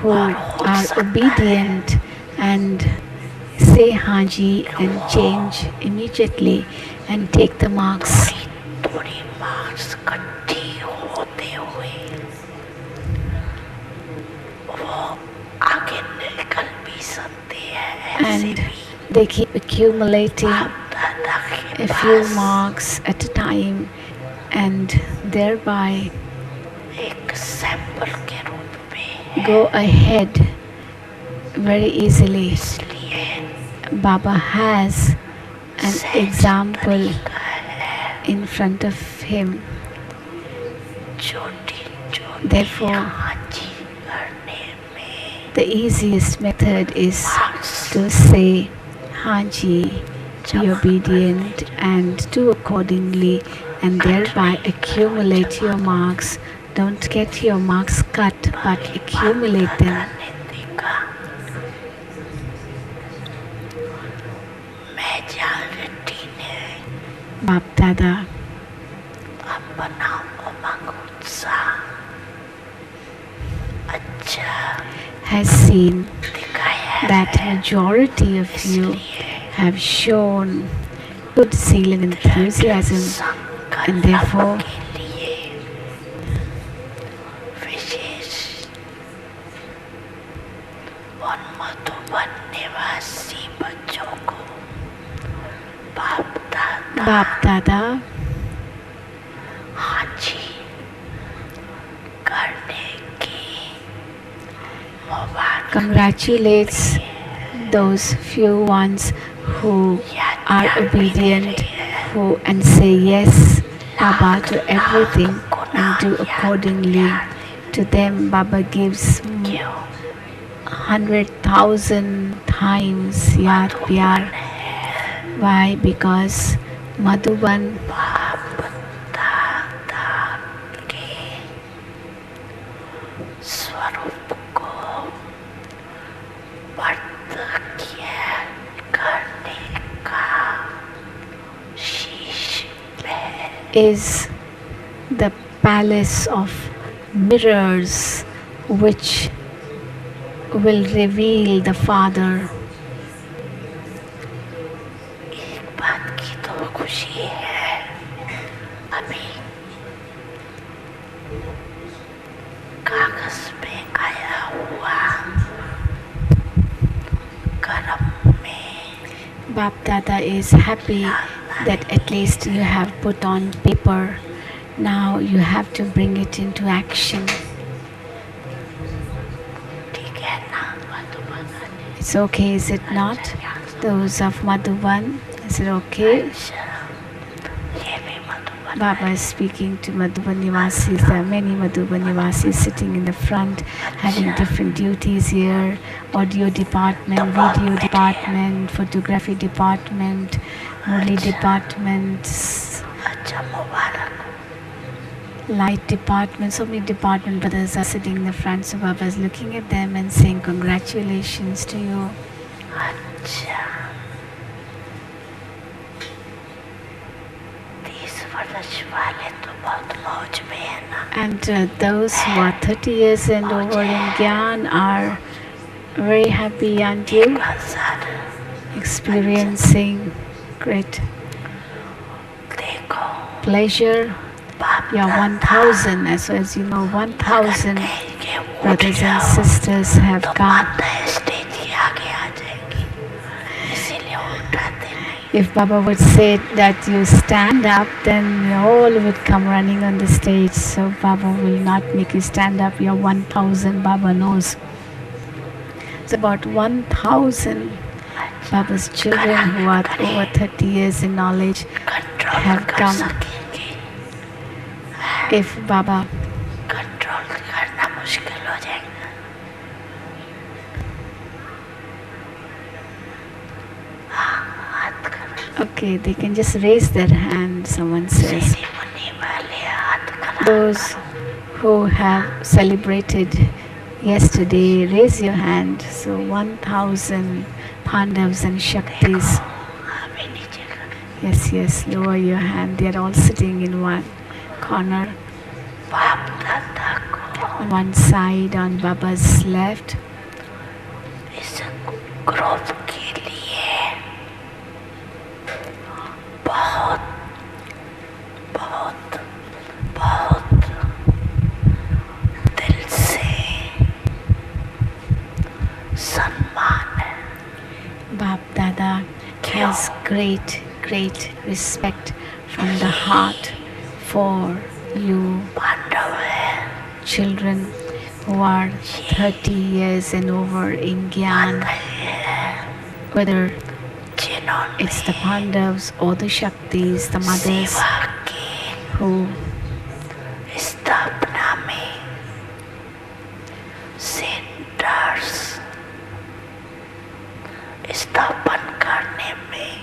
who are obedient and say Haji and change immediately and take the marks. थोड़ी मार्क्स इकट्ठी होते हुए वो आगे निकल भी सकते हैं. ऐसे And भी they keep accumulating BapDada के a few pass marks at a time, and thereby एक सैंपल के रूप में है. go ahead very easily. इसलिए Baba has an सहज example तरीका है. in front of him. छोटी छोटी Therefore, हाजी करने में the easiest method is marks to say Haji be obedient and do accordingly, and thereby accumulate your marks. Don't get your marks cut, but accumulate them. मैं जागृति ने BapDada अपना उमंग उत्साह अच्छा has seen दिखाया that majority of you have shown good zeal and enthusiasm, and therefore के लिए विशेष उन मधुबन निवासी बच्चों को बाप दादा BapDada हाजी करने की मुबारक congratulates those few ones who are obedient, who and say yes, Baba, to everything and do accordingly. To them, Baba gives 100,000 times yaad pyar. Why? Because Madhuban बाप दादा के स्वरूप को प्रत्यक्ष करने का शीश है is the palace of mirrors which will reveal the Father. एक बात की तो खुशी है अभी कागज में आया हुआ कर्म में BapDada is happy that at least you have put on paper. Now you have to bring it into action. ठीक है ना Madhuban It's okay, is it not? Those of Madhuban, is it okay? ये भी Madhuban Baba is speaking to Madhuban Nivasis. There are many Madhuban Nivasis sitting in the front, having different duties here. Audio department, video department, photography department, Murli departments, अच्छा मुबारक light department, so many department brothers are sitting in the front. So Baba is looking at them and saying congratulations to you. अच्छा 30 वर्ष वाले तो बहुत मौज में है ना And those who are 30 years and over in Gyan are very happy, aren't you? 1000 Experiencing great देखो pleasure. बाप Yeah, 1,000, as you know, 1,000 के उठ brothers and जाओ sisters have तो come. माता स्टेज के आगे आ जाएगी इसीलिए उठाते नहीं If Baba would say that you stand up, then you all would come running on the stage. So Baba will not make you stand up. You're 1,000, Baba knows. It's about 1,000 Baba's children who are over 30 years in knowledge control have कर come. सकेंगे If Baba control करना मुश्किल हो जाएगा हाँ हाथ कर Okay, they can just raise their hand, someone says. Ceremony वाले हाथ कर Those who have celebrated yesterday, raise your hand. So 1,000 Pandavas and Shaktis. अभी नीचे कर Yes, yes, lower your hand. They are all sitting in one corner, बाप दादा को on one side, on Baba's left. इस ग्रुप के लिए बहुत बहुत बहुत दिल से सम्मान है BapDada has great, great respect from the heart for you Pandav है children who are 30 years and over in Gyan, whether जिन्होंने it's the Pandavas or the Shaktis, the mothers सेवा की who स्थापना में सेंटर्स स्थापन करने में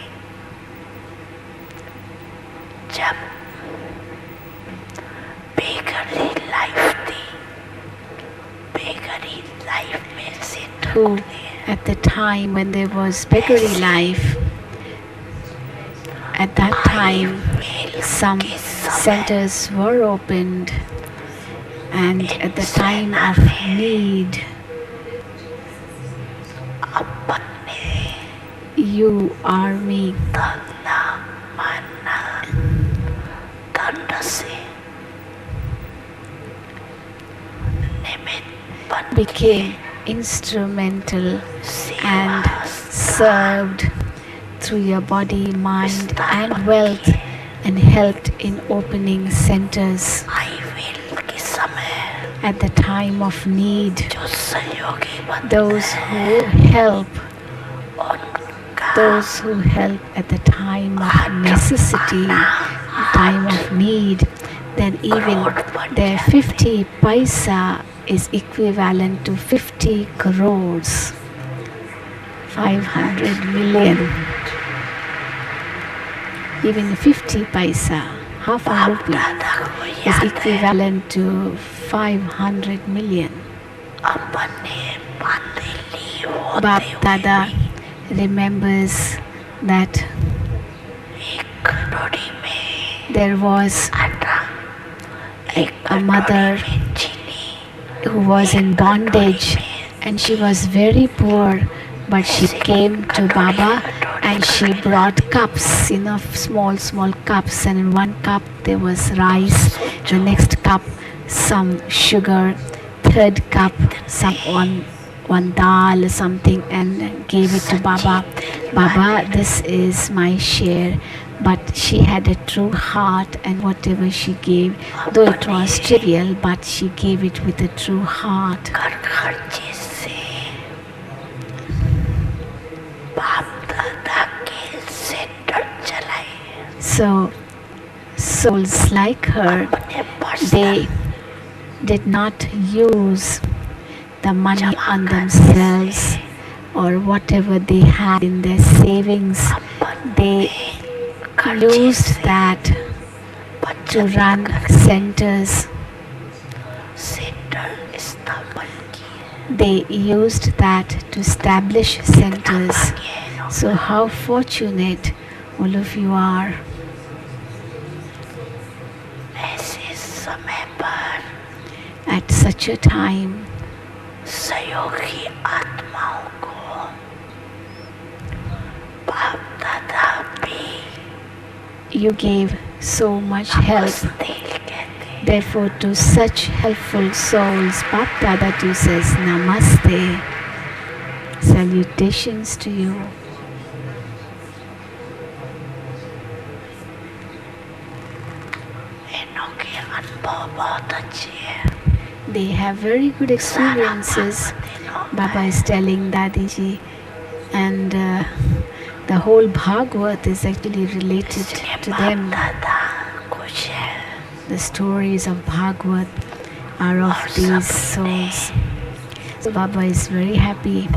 who at the time when there was beggary life, at that time some centers were opened, and at the time of need you are me became instrumental and served through your body, mind and wealth, and helped in opening centers at the time of need. Those who help at the time of necessity, time of need, then even their 50 paisa is equivalent to 50 crores, 500 million. Even 50 paisa, half a rupee, is equivalent to 500 million. BapDada remembers that there was a mother who was in bondage, and she was very poor, but she came to Baba and she brought cups, small cups, and in one cup there was rice, the next cup some sugar, third cup some one dal or something, and gave it to Baba. Baba, this is my share. But she had a true heart, and whatever she gave, though it was trivial, but she gave it with a true heart. So souls like her, they did not use the money on themselves or whatever they had in their savings. They used that to run centers. They used that to establish centers. So how fortunate all of you are. At such a time, you gave so much help. Therefore, to such helpful souls, BapDada too says Namaste. Salutations to you. They have very good experiences, Baba is telling Dadiji, and the whole Bhagavad is actually related to them. The stories of Bhagavad are of these souls. So Baba is very happy.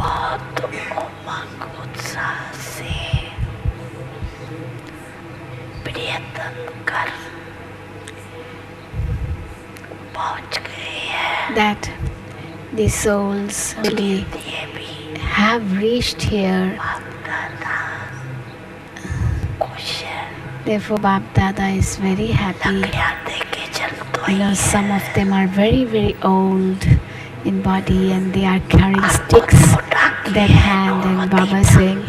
That the souls really have reached here. Therefore, BapDada is very happy. Some of them are very, very old in body, and they are carrying sticks in their hand, and Baba saying,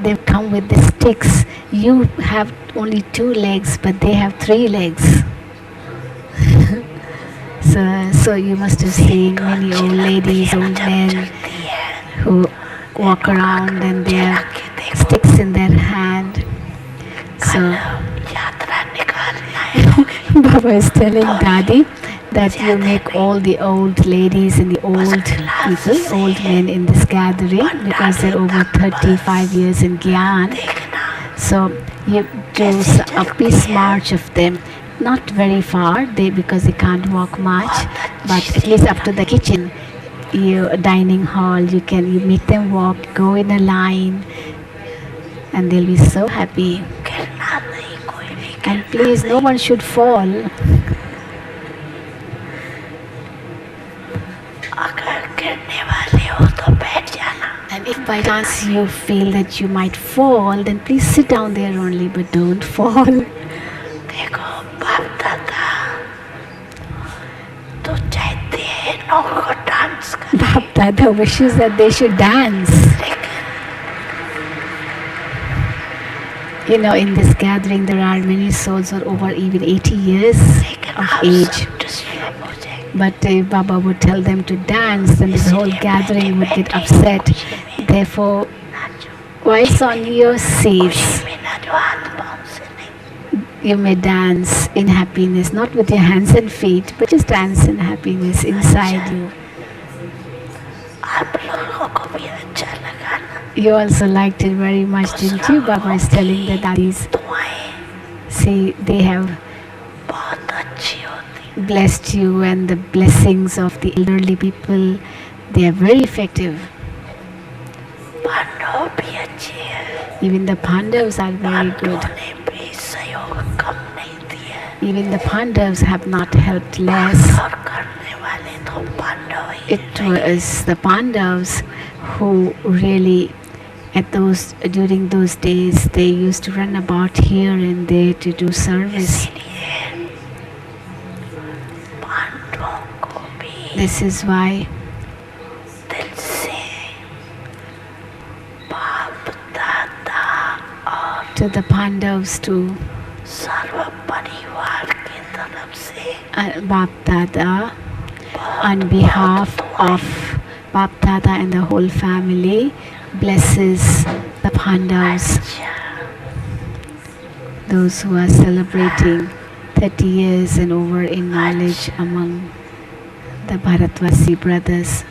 they've come with the sticks. You have only 2 legs, but they have 3 legs. So you must have seen many old ladies, old men who walk around and they have sticks in their hand. So Baba is telling Dadi that you make all the old ladies and the old people, old men in this gathering, because they're over 35 years in Gyan. So you do a peace march of them. Not very far, because they can't walk much, but at least up to the kitchen, dining hall, you make them walk, go in a line, and they'll be so happy. And please, no one should fall. अगर गिरने वाले हो तो बैठ जाना. And if by chance you feel that you might fall, then please sit down there only, but don't fall. देखो बाप दादा तो चाहते हैं लोगों को डांस करें. BapDada wishes that they should dance. You know, in this gathering there are many souls who are over even 80 years of age. But if Baba would tell them to dance, then the whole gathering would get upset. Therefore, whilst on your seats, you may dance in happiness, not with your hands and feet, but just dance in happiness inside you. आप लोगों को भी अच्छा लगा ना. You also liked it very much, didn't you? Baba is telling the daddies. See, they have बहुत अच्छी होती. blessed you, and the blessings of the elderly people, they are very effective. Pandav भी अच्छे हैं. Even the Pandavas are very good. ने भी सहयोग कम नहीं दिया. Even the Pandavas have not helped less. और करने वाले तो पांडव ही. It was the Pandavas who really, during those days, they used to run about here and there to do service. इसलिए पांडवों को भी This is why दिल से बाप दादा और to the Pandavas too, सर्व परिवार की तरफ से BapDada, on behalf of BapDada and the whole family, blesses the Pandavas, those who are celebrating 30 years and over in knowledge among the Bharatvasi brothers.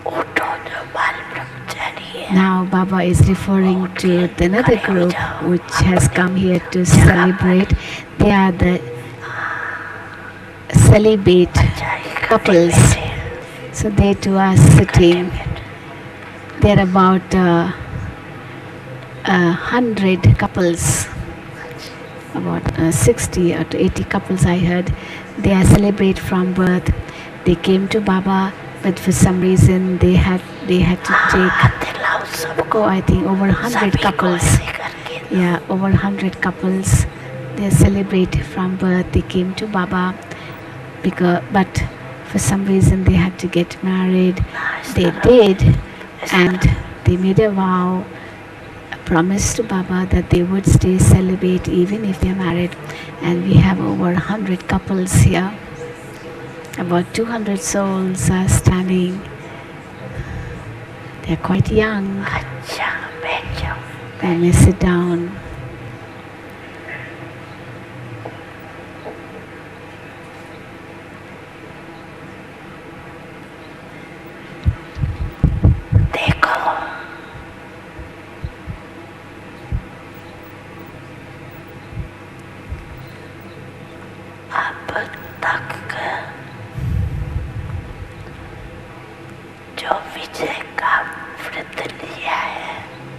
उठो जो बाल ब्रह्मचारी है. Now Baba is referring to another group which has come here to celebrate. They are the celibate couples. So they too are sitting. There are about 100 couples, about 60 or to 80 couples I heard. They are celebrate from birth. They came to Baba, but for some reason they had to take, I think over 100 couples. Yeah, over 100 couples. They celebrate from birth. They came to Baba, but for some reason they had to get married. They did, and they made a vow, a promise to Baba that they would stay celibate even if they're married. And we have over 100 couples here. About 200 souls are standing. They're quite young. They may sit down.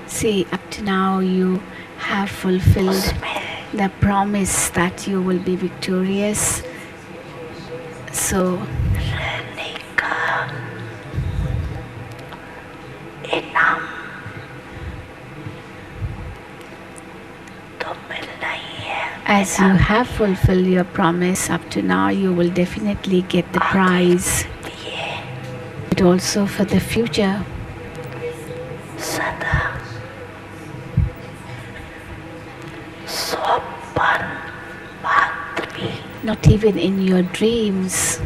See, up to now you have fulfilled the promise that you will be victorious. So, as you have fulfilled your promise up to now, you will definitely get the prize. But also for the future, not even in your dreams,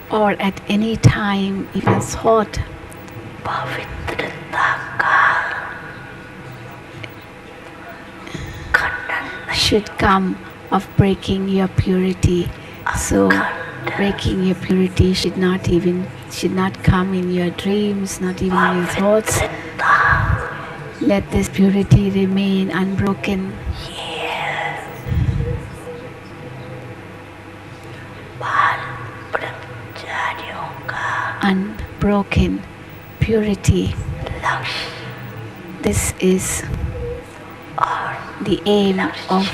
or at any time even thought should come of breaking your purity. So breaking your purity should not come in your dreams, not even in your thoughts. Let this purity remain unbroken. Unbroken purity. This is the aim of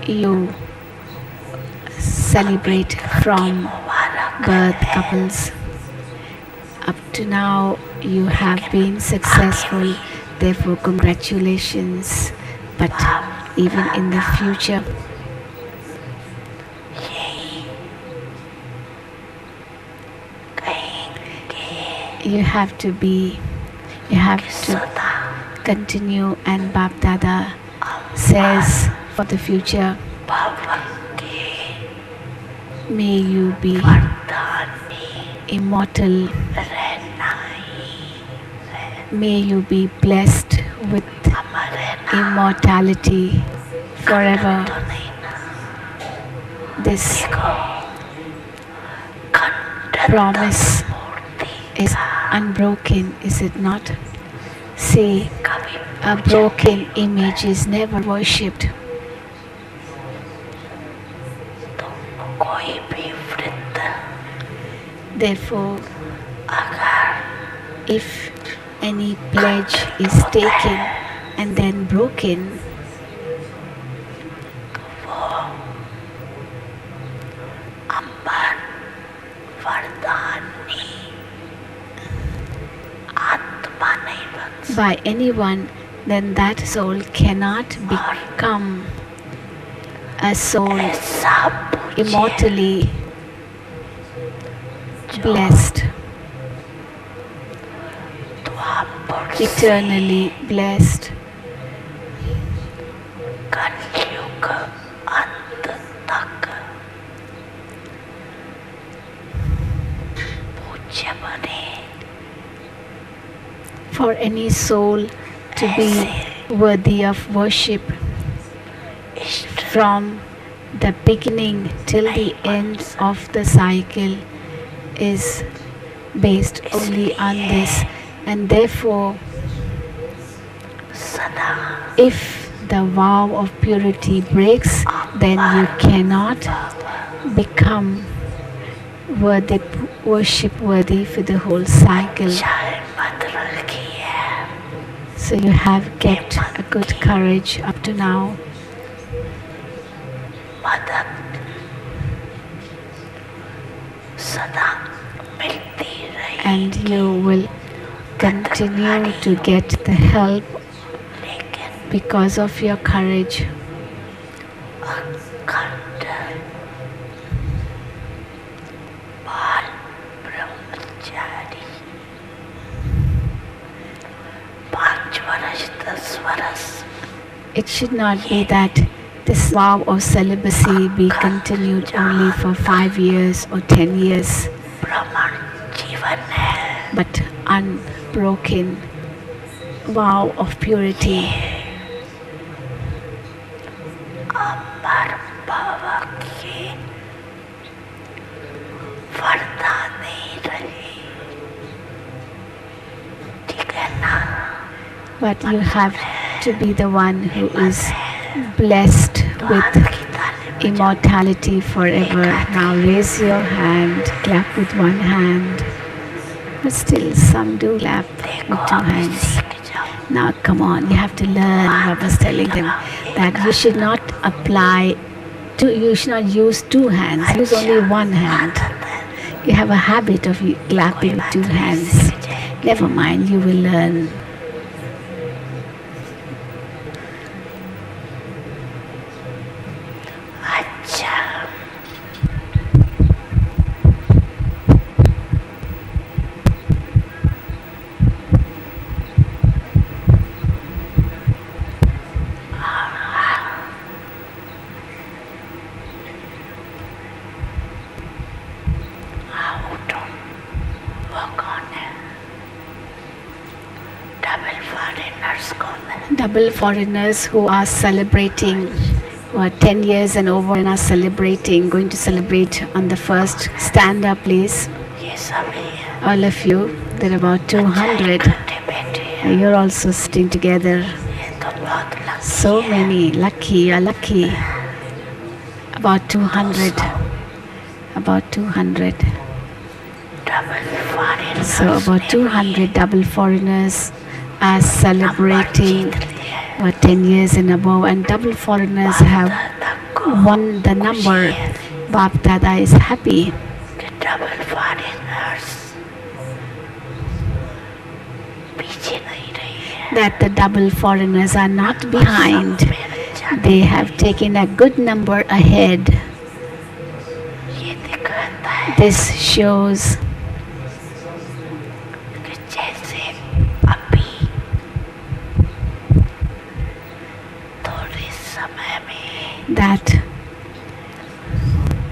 you celebrate from birth couples. Up to now, you have been successful, therefore, congratulations. But even in the future, you have to continue, and BapDada says for the future, may you be immortal, may you be blessed with immortality forever. This promise is unbroken, is it not? See, a broken image is never worshipped. Therefore, if any pledge is taken and then broken, by anyone, then that soul cannot become a soul immortally blessed, eternally blessed. For any soul to be worthy of worship from the beginning till the end of the cycle is based only on this, and therefore if the vow of purity breaks, then you cannot become worthy, worship worthy for the whole cycle. So you have kept a good courage up to now. And you will continue to get the help because of your courage. It should not be that this vow of celibacy be continued only for 5 years or 10 years, but unbroken vow of purity. But you have to be the one who is blessed with immortality forever. Now raise your hand, clap with one hand, but still some do clap with 2 hands. Now come on, you have to learn. I was telling them that you should not you should not use 2 hands, use only 1 hand. You have a habit of clapping with 2 hands. Never mind, you will learn. Double foreigners who are celebrating, who are 10 years and over and are celebrating, going to celebrate on the first, stand up please. All of you, there are about 200. You're also sitting together. So many, lucky, you're lucky. About 200. About 200. So about 200 double foreigners are celebrating 10 years and above, and double foreigners have won the number BapDada is happy The double foreigners पीछे नहीं रही है. that the double foreigners are not behind. मेरे जान They have taken a good number ahead. ये दिखाता है This shows कि जैसे अभी थोड़े समय में that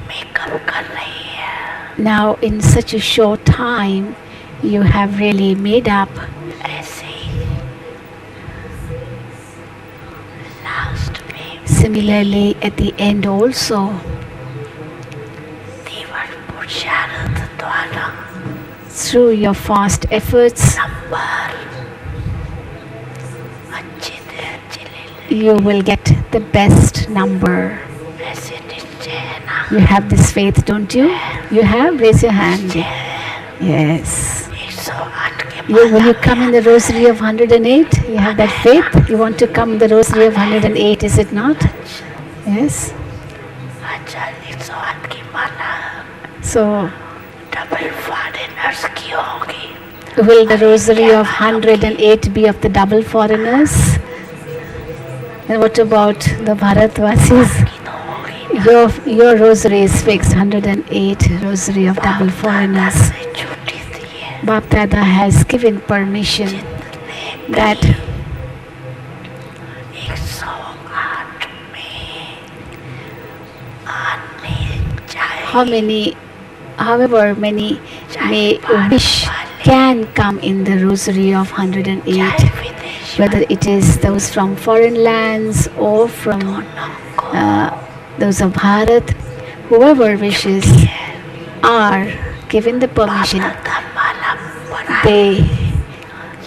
मेकअप कर रही है. now in such a short time you have really made up. ऐसे ही लास्ट में Similarly, at the end also, तीव्र पुरुषार्थ द्वारा through your fast efforts, number अच्छे से अच्छे ले ले. you will get the best number. ऐसे निश्चय है ना. You have this faith, don't you? You have? Raise your hand. Yes. 108 के Will you come in the rosary of 108? You have that faith? You want to come in the rosary of 108, is it not? Yes. अच्छा 108 की माला So, double foreigners की होगी. will the rosary of 108 be of the double foreigners? And what about the Bharatvasis? की तो होगी. Your rosary is fixed, 108 rosary of double foreigners. से छुट्टी दी है. BapDada has given permission that 108 में आने जाए. however many may wish can come in the rosary of 108, विदेश whether it is those from foreign lands or from those of Bharat. Whoever wishes are given the permission. का माला बना They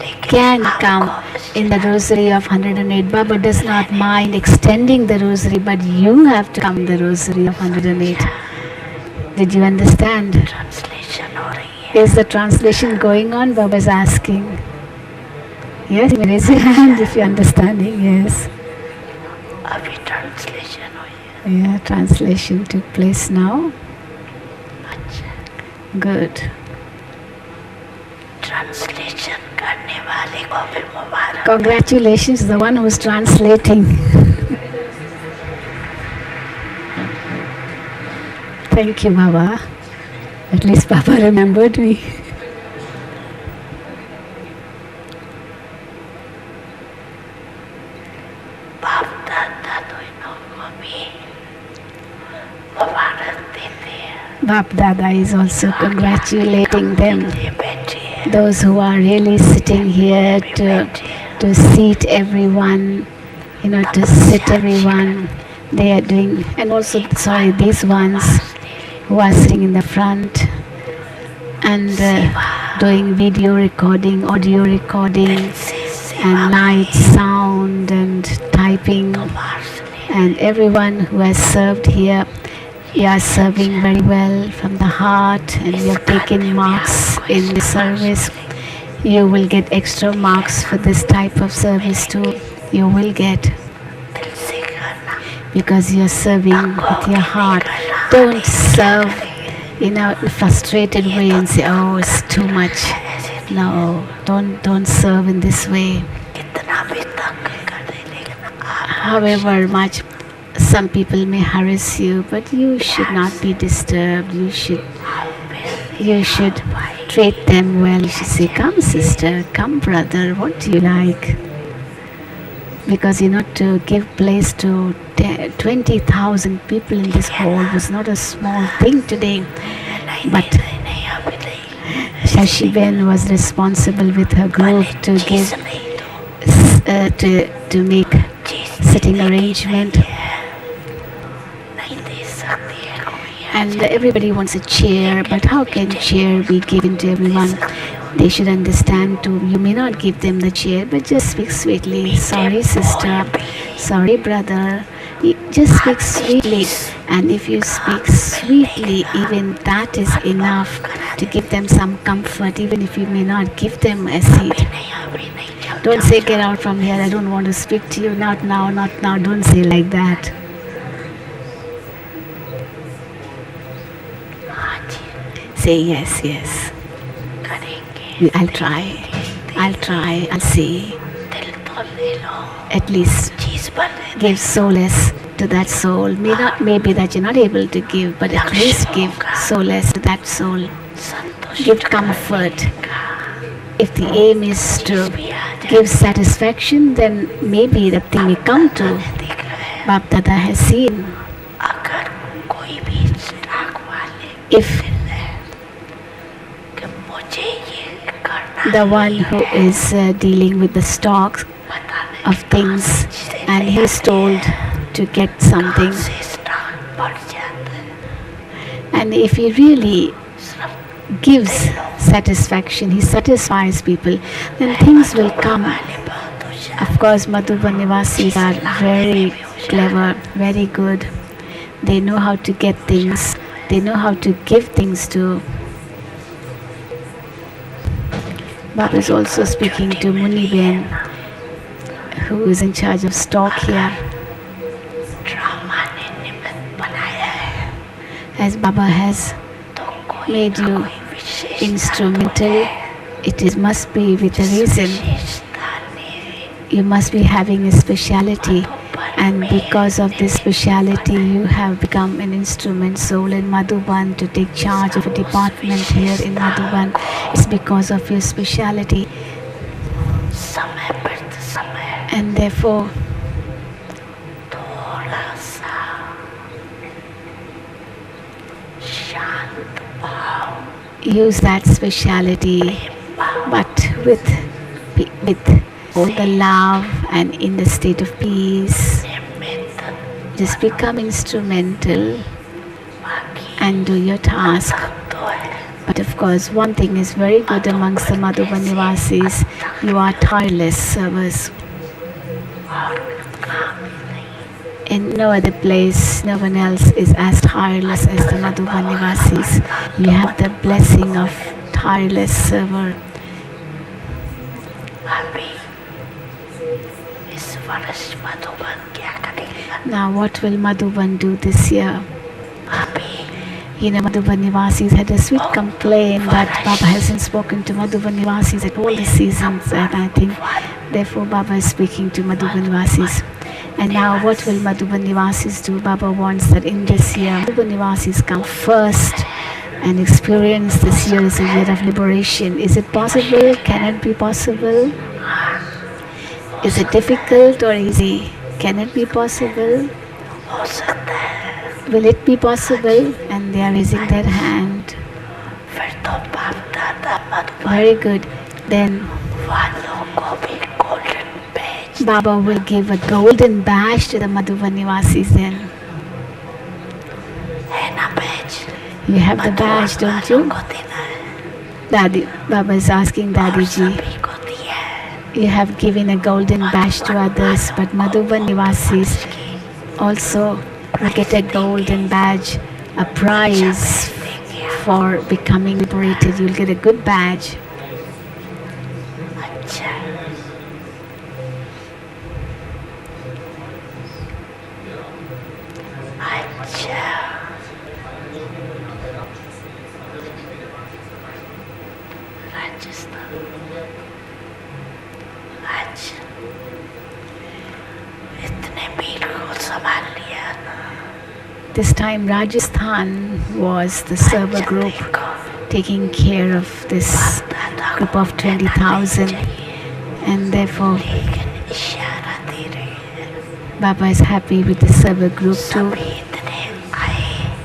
लेकिन can come in the rosary of 108. Baba does not mind extending the rosary, but you have to come in the rosary of 108. Did you understand? Translation हो रही है. Is the translation going on? Baba is asking. Yes, you may raise your hand if you're understanding. Yes. अभी translation हुई है. Yeah, translation took place now. अच्छा. Good. Translation करने वाले को भी मुबारक. Congratulations, the one who's translating. Thank you, Baba. At least Baba remembered me. बाप दादा दोनों को भी मुबारक देते हैं. BapDada is also congratulating them. ये बैठे हैं. Those who are really sitting here to seat everyone, to sit everyone. They are doing, and also, sorry, these ones who are sitting in the front and doing video recording, audio recording, and light, sound, and typing, and everyone who has served here. You are serving very well from the heart, and you have taken marks in the service. You will get extra marks for this type of service too. You will get, दिल से करना. because you are serving with your heart. Don't serve in a frustrated way and say, oh, it's too much. No, don't serve in this way. कितना भी तंग कर दे लेकिन आप However much some people may harass you, but you should not be disturbed. You should treat them well. You should say, come sister, come brother, what do you like? Because to give place to 20,000 people in this hall was not a small thing today. But नहीं अभी नहीं. Shashiben was responsible with her group to give, to make sitting arrangement. नहीं दे सकती है कोई. And everybody wants a chair, but how can chair be given to everyone? They should understand too. You may not give them the chair, but just speak sweetly. Sorry, sister. Sorry, brother. Just speak sweetly. And if you speak sweetly, even that is enough to give them some comfort, even if you may not give them a seat. नहीं अभी नहीं. Don't say, get out from here, I don't want to speak to you. Not now, not now. Don't say like that. Say yes, yes. करेंगे I'll try. I'll see. दिल तो ले लो At least चीज पर दे give solace to that soul. Maybe that you're not able to give, but at least give solace to that soul. संतुष्ट Give comfort. If the aim is to give satisfaction, then maybe the thing may come to. दिख रहा है BapDada has seen. अगर कोई भी stock वाले If कि मुझे ये करना the one who is dealing with the stocks पता नहीं of things and he is told to get something, से स्टॉक बढ़ जाता है and if he really सिर्फ gives satisfaction, he satisfies people, then things will come. वाले बहुत हो जाते Of course, Madhuban Nivasis are very clever, very good. They know how to get things. They know how to give things to. Baba is also speaking to Muniben, who is in charge of stock here. Drama ने निमित्त बनाया है As Baba has तो कोई made ना you कोई विशेष instrumental, it is must be with a reason. विशेषता ने You must be having a speciality, and because of this speciality you have become an instrument soul in Madhuban to take charge of a department here in Madhuban. It's because of your speciality, समय पर समय and therefore थोड़ा सा शांत भाव use that speciality, but with all the love and in the state of peace. निमित्त Just become instrumental बाकी and do your task. तो है But of course, one thing is very good amongst the Madhuban Nivasis. You are tireless servers. और काम नहीं In no other place, no one else is as tireless as the Madhuban Nivasis. You have the blessing of tireless server. अभी इस वर्ष मधुबन क्या करेगा Now, what will Madhuban do this year? अभी You know, Madhuban Nivasis had a sweet complaint that Baba hasn't spoken to Madhuban Nivasis at all the seasons, and I think therefore Baba is speaking to Madhuban Nivasis. And now what will Madhuban Nivasis do? Baba wants that in this year, Madhuban Nivasis come first and experience this year as a year of liberation. Is it possible? Can it be possible? Is it difficult or easy? Can it be possible? हो सकता है Will it be possible? And they are raising their hand. फिर तो बाप दादा Madhuban Very good. Then वालों को भी golden page Baba will give a golden badge to the Madhuban Nivasis then. है ना page You have the badge, don't you? को देना है Dadi, Baba is asking Dadi ji. सभी को दिया है You have given a golden badge to others, but Madhuban Nivasis also will get a golden badge, a prize for becoming liberated. You'll get a good badge. अच्छा अच्छा राजस्थान आज इतने भीड़ को संभाल लिया ना This time Rajasthan was the server group taking care of this group of 20,000, and therefore लेकिन इशारा दे रही है Baba is happy with the server group too. सभी इतने आए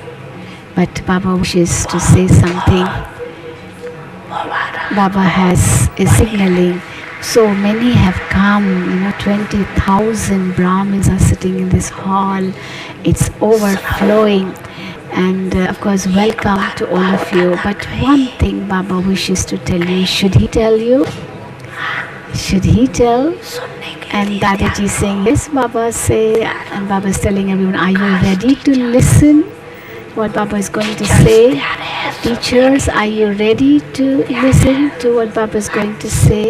But Baba wishes to say something. Mubarak Baba is signaling. So many have come, 20,000 Brahmins are sitting in this hall. It's overflowing. And of course, welcome to all of you. But one thing Baba wishes to tell you. Should he tell you? Should he tell? सुनने के And Dadaji is saying, yes, Baba, say. And Baba is telling everyone, are you ready to listen what Baba is going to say? Teachers, are you ready to listen to what Baba is going to say?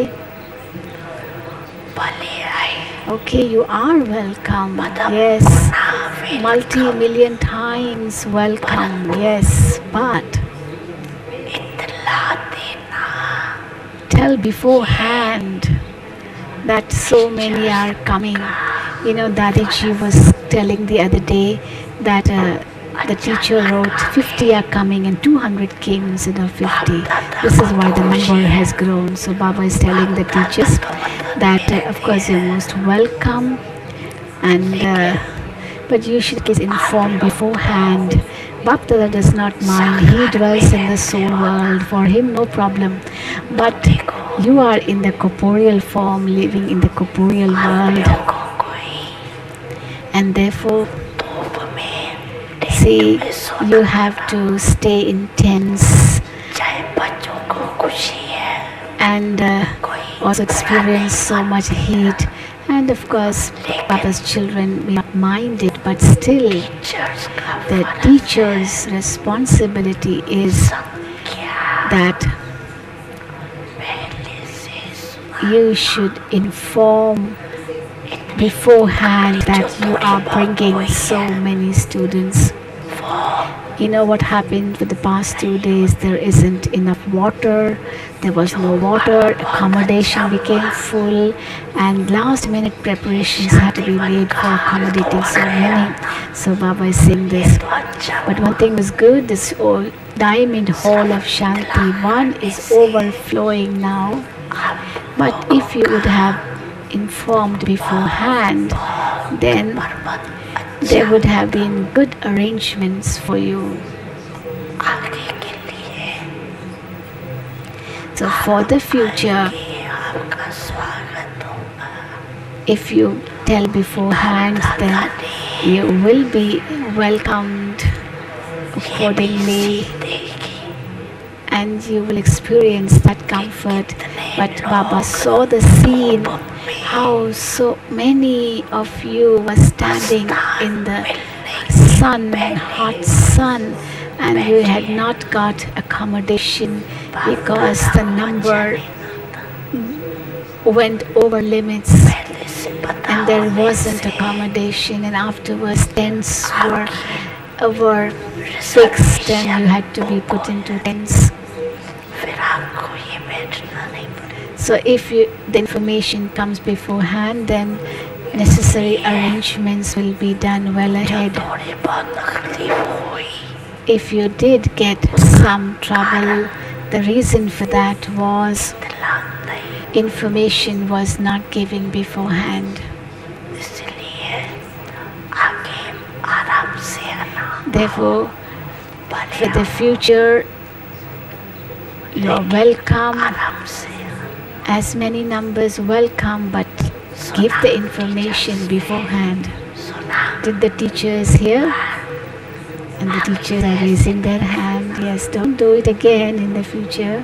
भले आए Okay, you are welcome. Yes. Multi-million times welcome. Yes. But tell beforehand that so many are coming. You know, Dadiji was telling the other day that the teacher wrote 50 are coming and 200 came instead of 50. This is why the number has grown. So Baba is telling the teachers that of course you're most welcome, and but you should get informed beforehand. BapDada does not mind. He dwells in the soul world. For him, no problem. But you are in the corporeal form, living in the corporeal world, and therefore, see, you have to stay intense and also experience so much heat. And of course, Baba's children may not mind it, but still, the teacher's responsibility is that you should inform beforehand that you are bringing so many students. You know what happened for the past 2 days? There isn't enough water. There was no water. Accommodation became full, and last minute preparations had to be made for accommodating so many. So Baba is saying this. But one thing was good, this old diamond hall of Shanti 1 is overflowing now. But if you would have informed beforehand, then there would have been good arrangements for you. So for the future, if you tell beforehand, then you will be welcomed accordingly, and you will experience that comfort. But Baba saw the scene, how so many of you were standing in the sun, hot sun, and you had not got accommodation because the number went over limits and there wasn't accommodation, and afterwards tents were fixed and you had to be put into tents. So if the information comes beforehand, then necessary arrangements will be done well ahead. If you did get some trouble, the reason for that was information was not given beforehand. Therefore, for the future, you are welcome. As many numbers welcome, but give the information beforehand. Did the teachers hear? And the teachers are raising their hand. Yes, don't do it again in the future.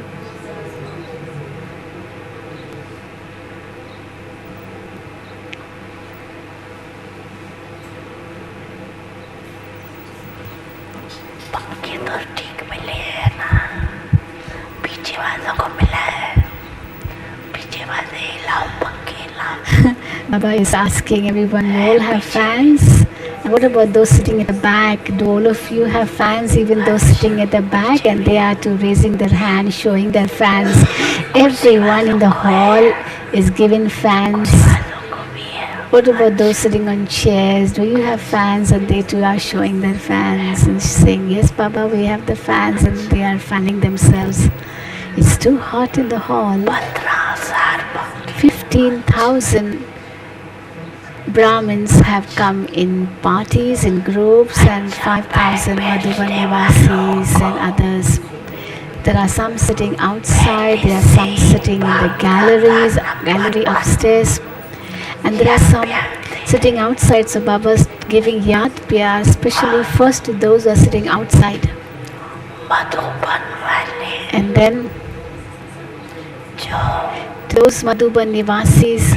Baba is asking everyone, you all have fans? And what about those sitting at the back? Do all of you have fans, even those sitting at the back? And they are too raising their hand, showing their fans. Everyone in the hall is given fans. What about those sitting on chairs? Do you have fans? And they too are showing their fans and saying, yes, Baba, we have the fans, and they are fanning themselves. It's too hot in the hall. 15,000 Brahmins have come in parties, in groups, and 5,000 Madhuban Nivasis and others. There are some sitting outside, there are some sitting in the gallery upstairs, and there are some sitting outside. So Baba's giving yad pyar, especially first to those who are sitting outside. And then those Madhuban Nivasis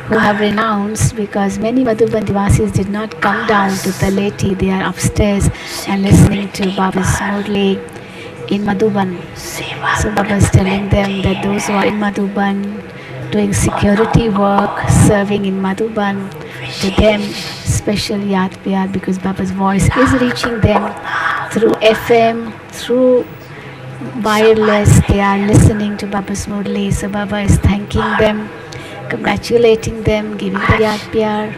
who have renounced, because many Madhuban Nivasis did not come down to Taleti, they are upstairs and listening to Baba's Murli in Madhuban. So Baba is telling them that those who are in Madhuban doing security work, serving in Madhuban, to them special yad pyar, because Baba's voice is reaching them through FM, through wireless, they are listening to Baba's Murli. So Baba is thanking them, congratulating them, giving the yad pyar.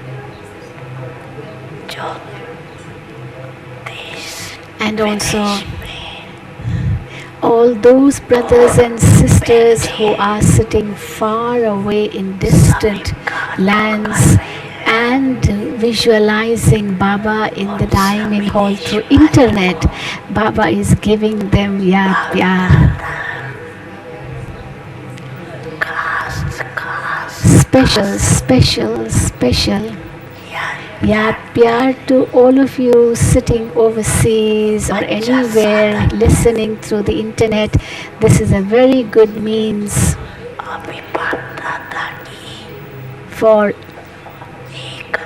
जो देश And also विदेश में all those brothers and sisters who are sitting far away in distant lands and visualizing Baba in the diamond hall through internet, Baba is giving them yad pyar. Special yad pyar to all of you sitting overseas or anywhere listening through the internet. This is a very good means अभी BapDada की for एक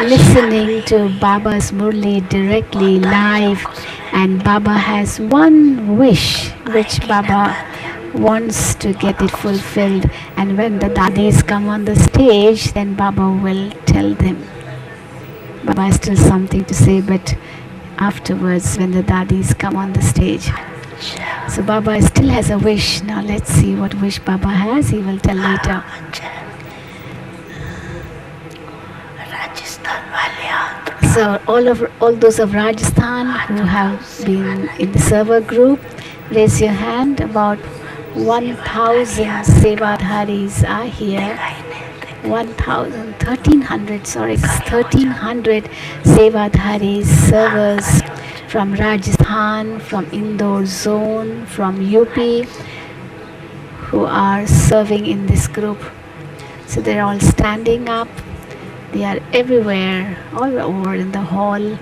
listening to Baba's Murli directly live, and Baba has one wish which Baba wants to get it fulfilled, and when the dadis come on the stage, then Baba will tell them. Baba has still something to say, but afterwards when the dadis come on the stage. So Baba still has a wish. Now let's see what wish Baba has. He will tell later. Rajasthan वाले हाथ So all those of Rajasthan who have been in the server group, raise your hand. About 1,000 Sevadharis are here. 1,300, sorry, it's 1,300 Sevadharis, servers from Rajasthan, from Indore zone, from UP, who are serving in this group. So they're all standing up. They are everywhere, all over in the hall.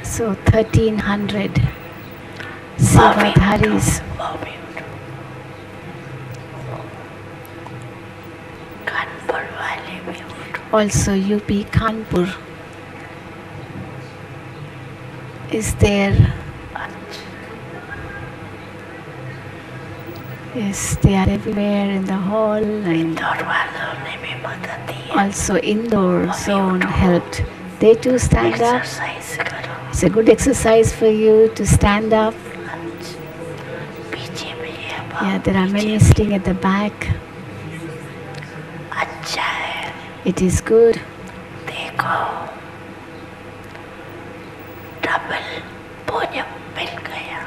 So 1,300 Sevadharis. Kanpur वाले भी Also UP Kanpur is there. Yes, they are everywhere in the hall, and Indore वालों ने भी मदद दी है also Indore zone helped. They too stand up. Exercise करो It's a good exercise for you to stand up. पीछे भी है Yeah, there are many sitting at the back. अच्छा है It is good. देखो डबल पुण्य मिल गया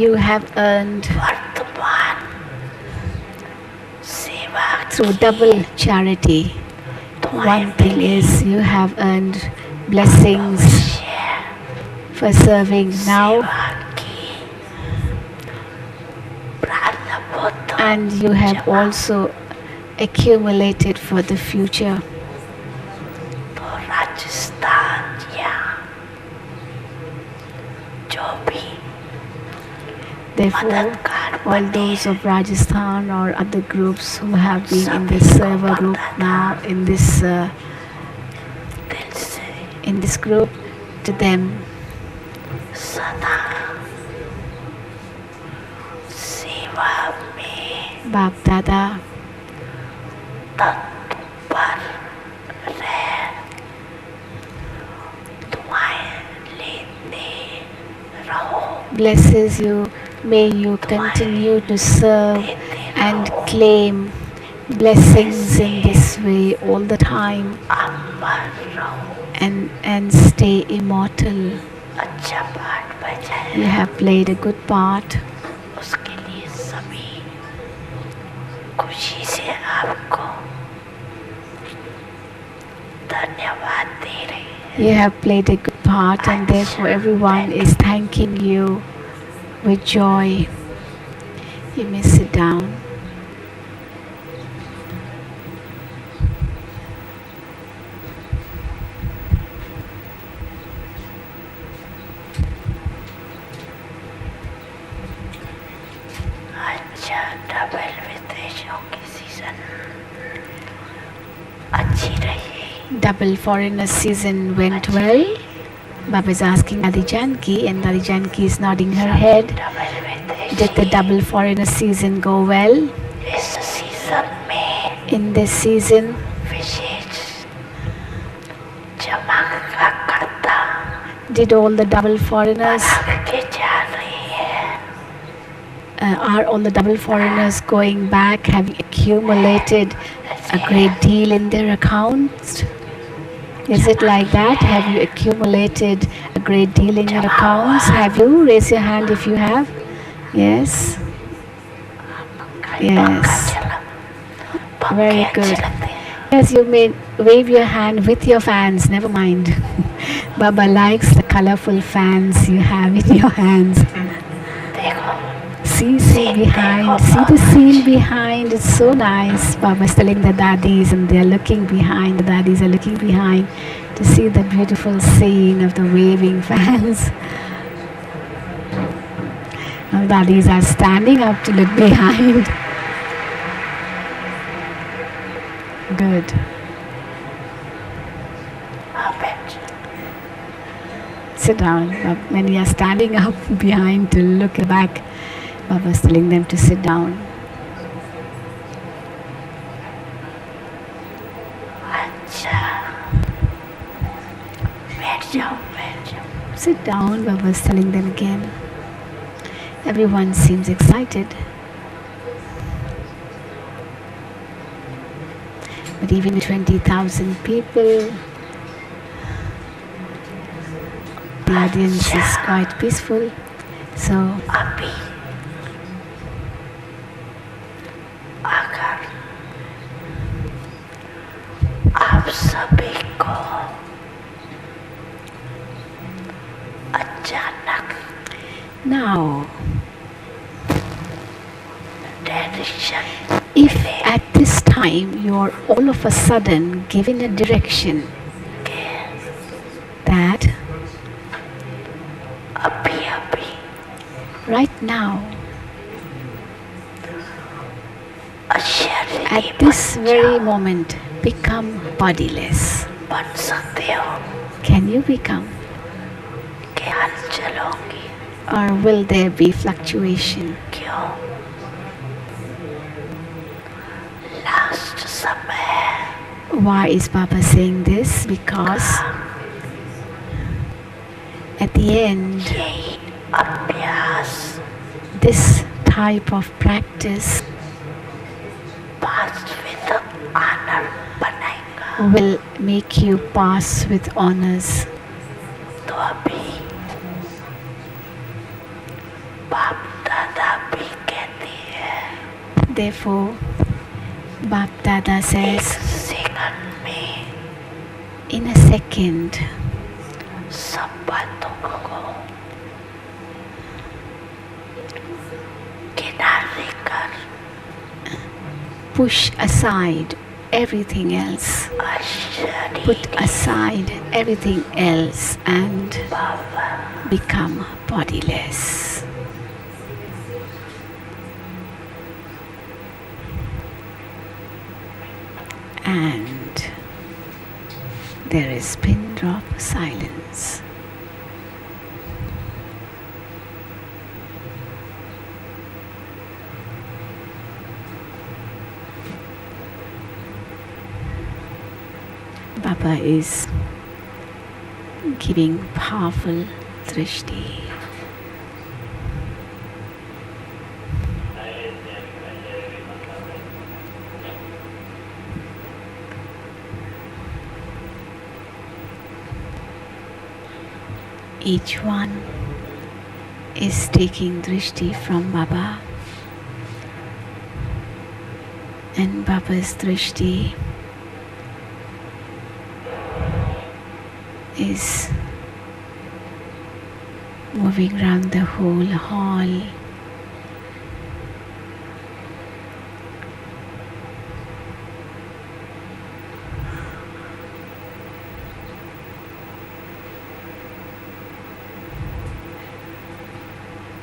You have earned वर्तमान सेवा through double charity. One thing is you have earned blessings for serving now, की प्रार्थना बहुत and you have also accumulated for the future. तो राजस्थान या जो भी Therefore, all those of Rajasthan or other groups who have been in this server group now, in this दिल से group, to them, सदा सेवा में BapDada, तत्पर रह दुआएं लेते रहो blesses you. May you continue to serve and claim blessings in this way all the time, अमर रहो and stay immortal. अच्छा पाठ बजाए You have played a good part. उसके लिए सभी खुशी से आपको धन्यवाद दे रहे हैं You have played a good part, and therefore everyone is thanking you with joy. You may sit down. अच्छा डबल विदेशों की सीजन अच्छी रही Double foreigner season went well. Baba is asking Dadi Janki, and Dadi Janki is nodding her head. Double विदेश Did the double foreigner season go well? इस season में In this season, विशेष चमक का करता Did all the double foreigners, are all the double foreigners going back? Have you accumulated a great deal in their accounts? Is it like that? Have you accumulated a great deal in your accounts? Have you? Raise your hand if you have. Yes. Yes. Very good. Yes, you may wave your hand with your fans. Never mind. Baba likes the colorful fans you have in your hands. See behind. See the scene behind. It's so nice. Baba is telling the dadis, and they are looking behind. The dadis are looking behind to see the beautiful scene of the waving fans. Now the dadis are standing up to look behind. Good. Sit down. When you are standing up behind to look back, Baba is telling them to sit down. Sit down, Baba is telling them again. Everyone seems excited. But even 20,000 people, the audience is quite peaceful. So, आप सभी को अचानक now, direction if at this time you are all of a sudden given a direction that अभी अभी right now, शरीर at this very moment, become bodiless. बन सकते हो Can you become? कि हलचल होगी Or will there be fluctuation? क्यों लास्ट समय है Why is Baba saying this? Because at the end, यही अभ्यास this type of practice pass with honour बनाएगा will make you pass with honors. तो अभी बाप दादा भी कहती है Therefore, BapDada says, सेकंड में in a second, सब बातों को किनारे कर push aside everything else. Put aside everything else and become bodiless. And there is pin drop silence. Baba is giving powerful drishti. Each one is taking drishti from Baba, and Baba's drishti is moving around the whole hall.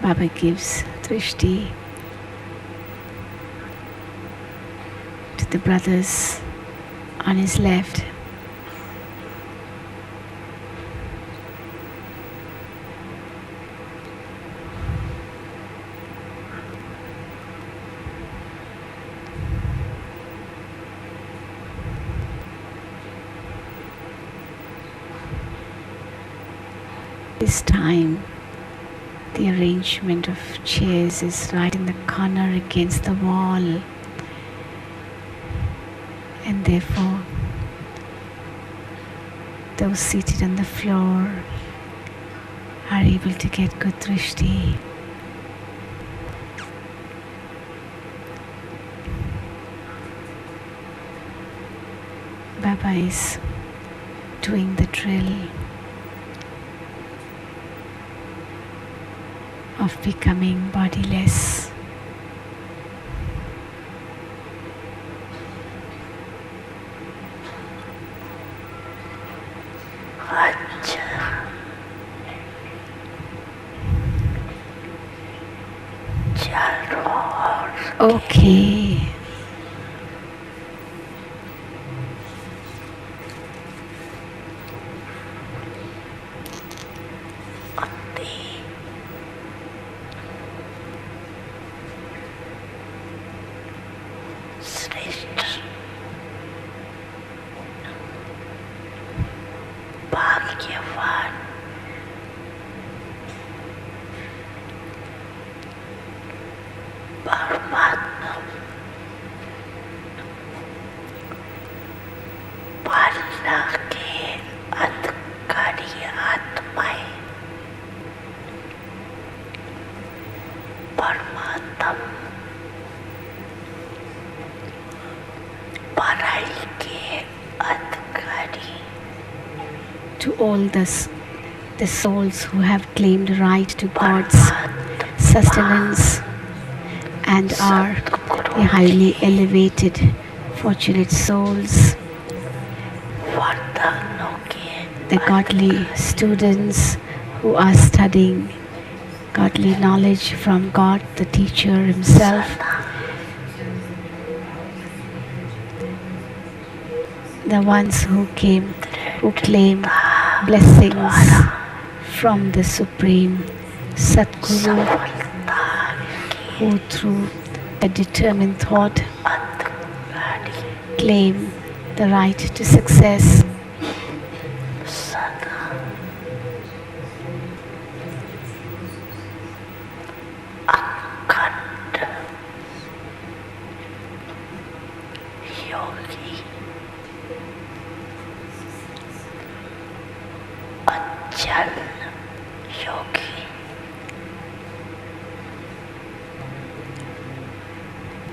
Baba gives drishti to the brothers on his left. This time, the arrangement of chairs is right in the corner against the wall, and therefore those seated on the floor are able to get good drishti. Baba is doing the drill of becoming bodiless. Okay. To all the souls who have claimed right to God's sustenance and are the highly elevated, fortunate souls, the godly students who are studying godly knowledge from God, the teacher himself, the ones who claim blessings from the Supreme Satguru, who through a determined thought claim the right to success.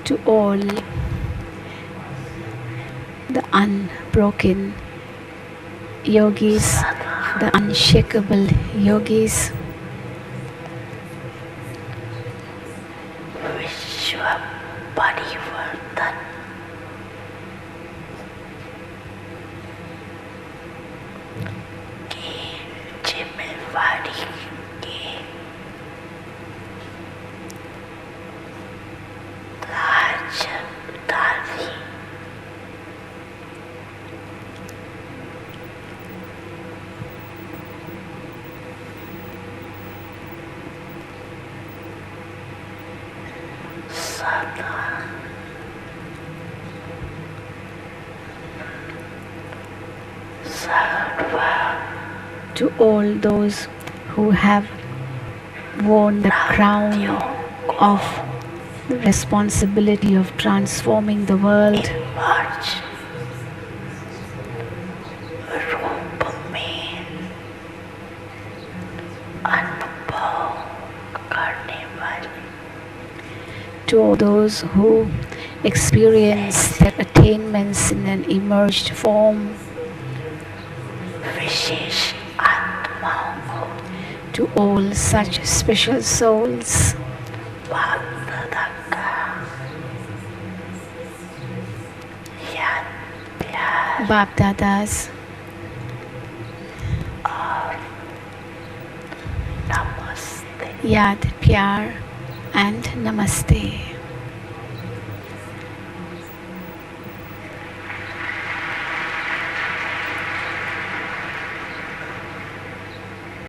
To all the unbroken yogis, the unshakable yogis, to all those who have worn the crown of the responsibility of transforming the world, to all those who experience their attainments in an emerged form, to all such special souls, BapDadas, Yad, Pyar and Namaste.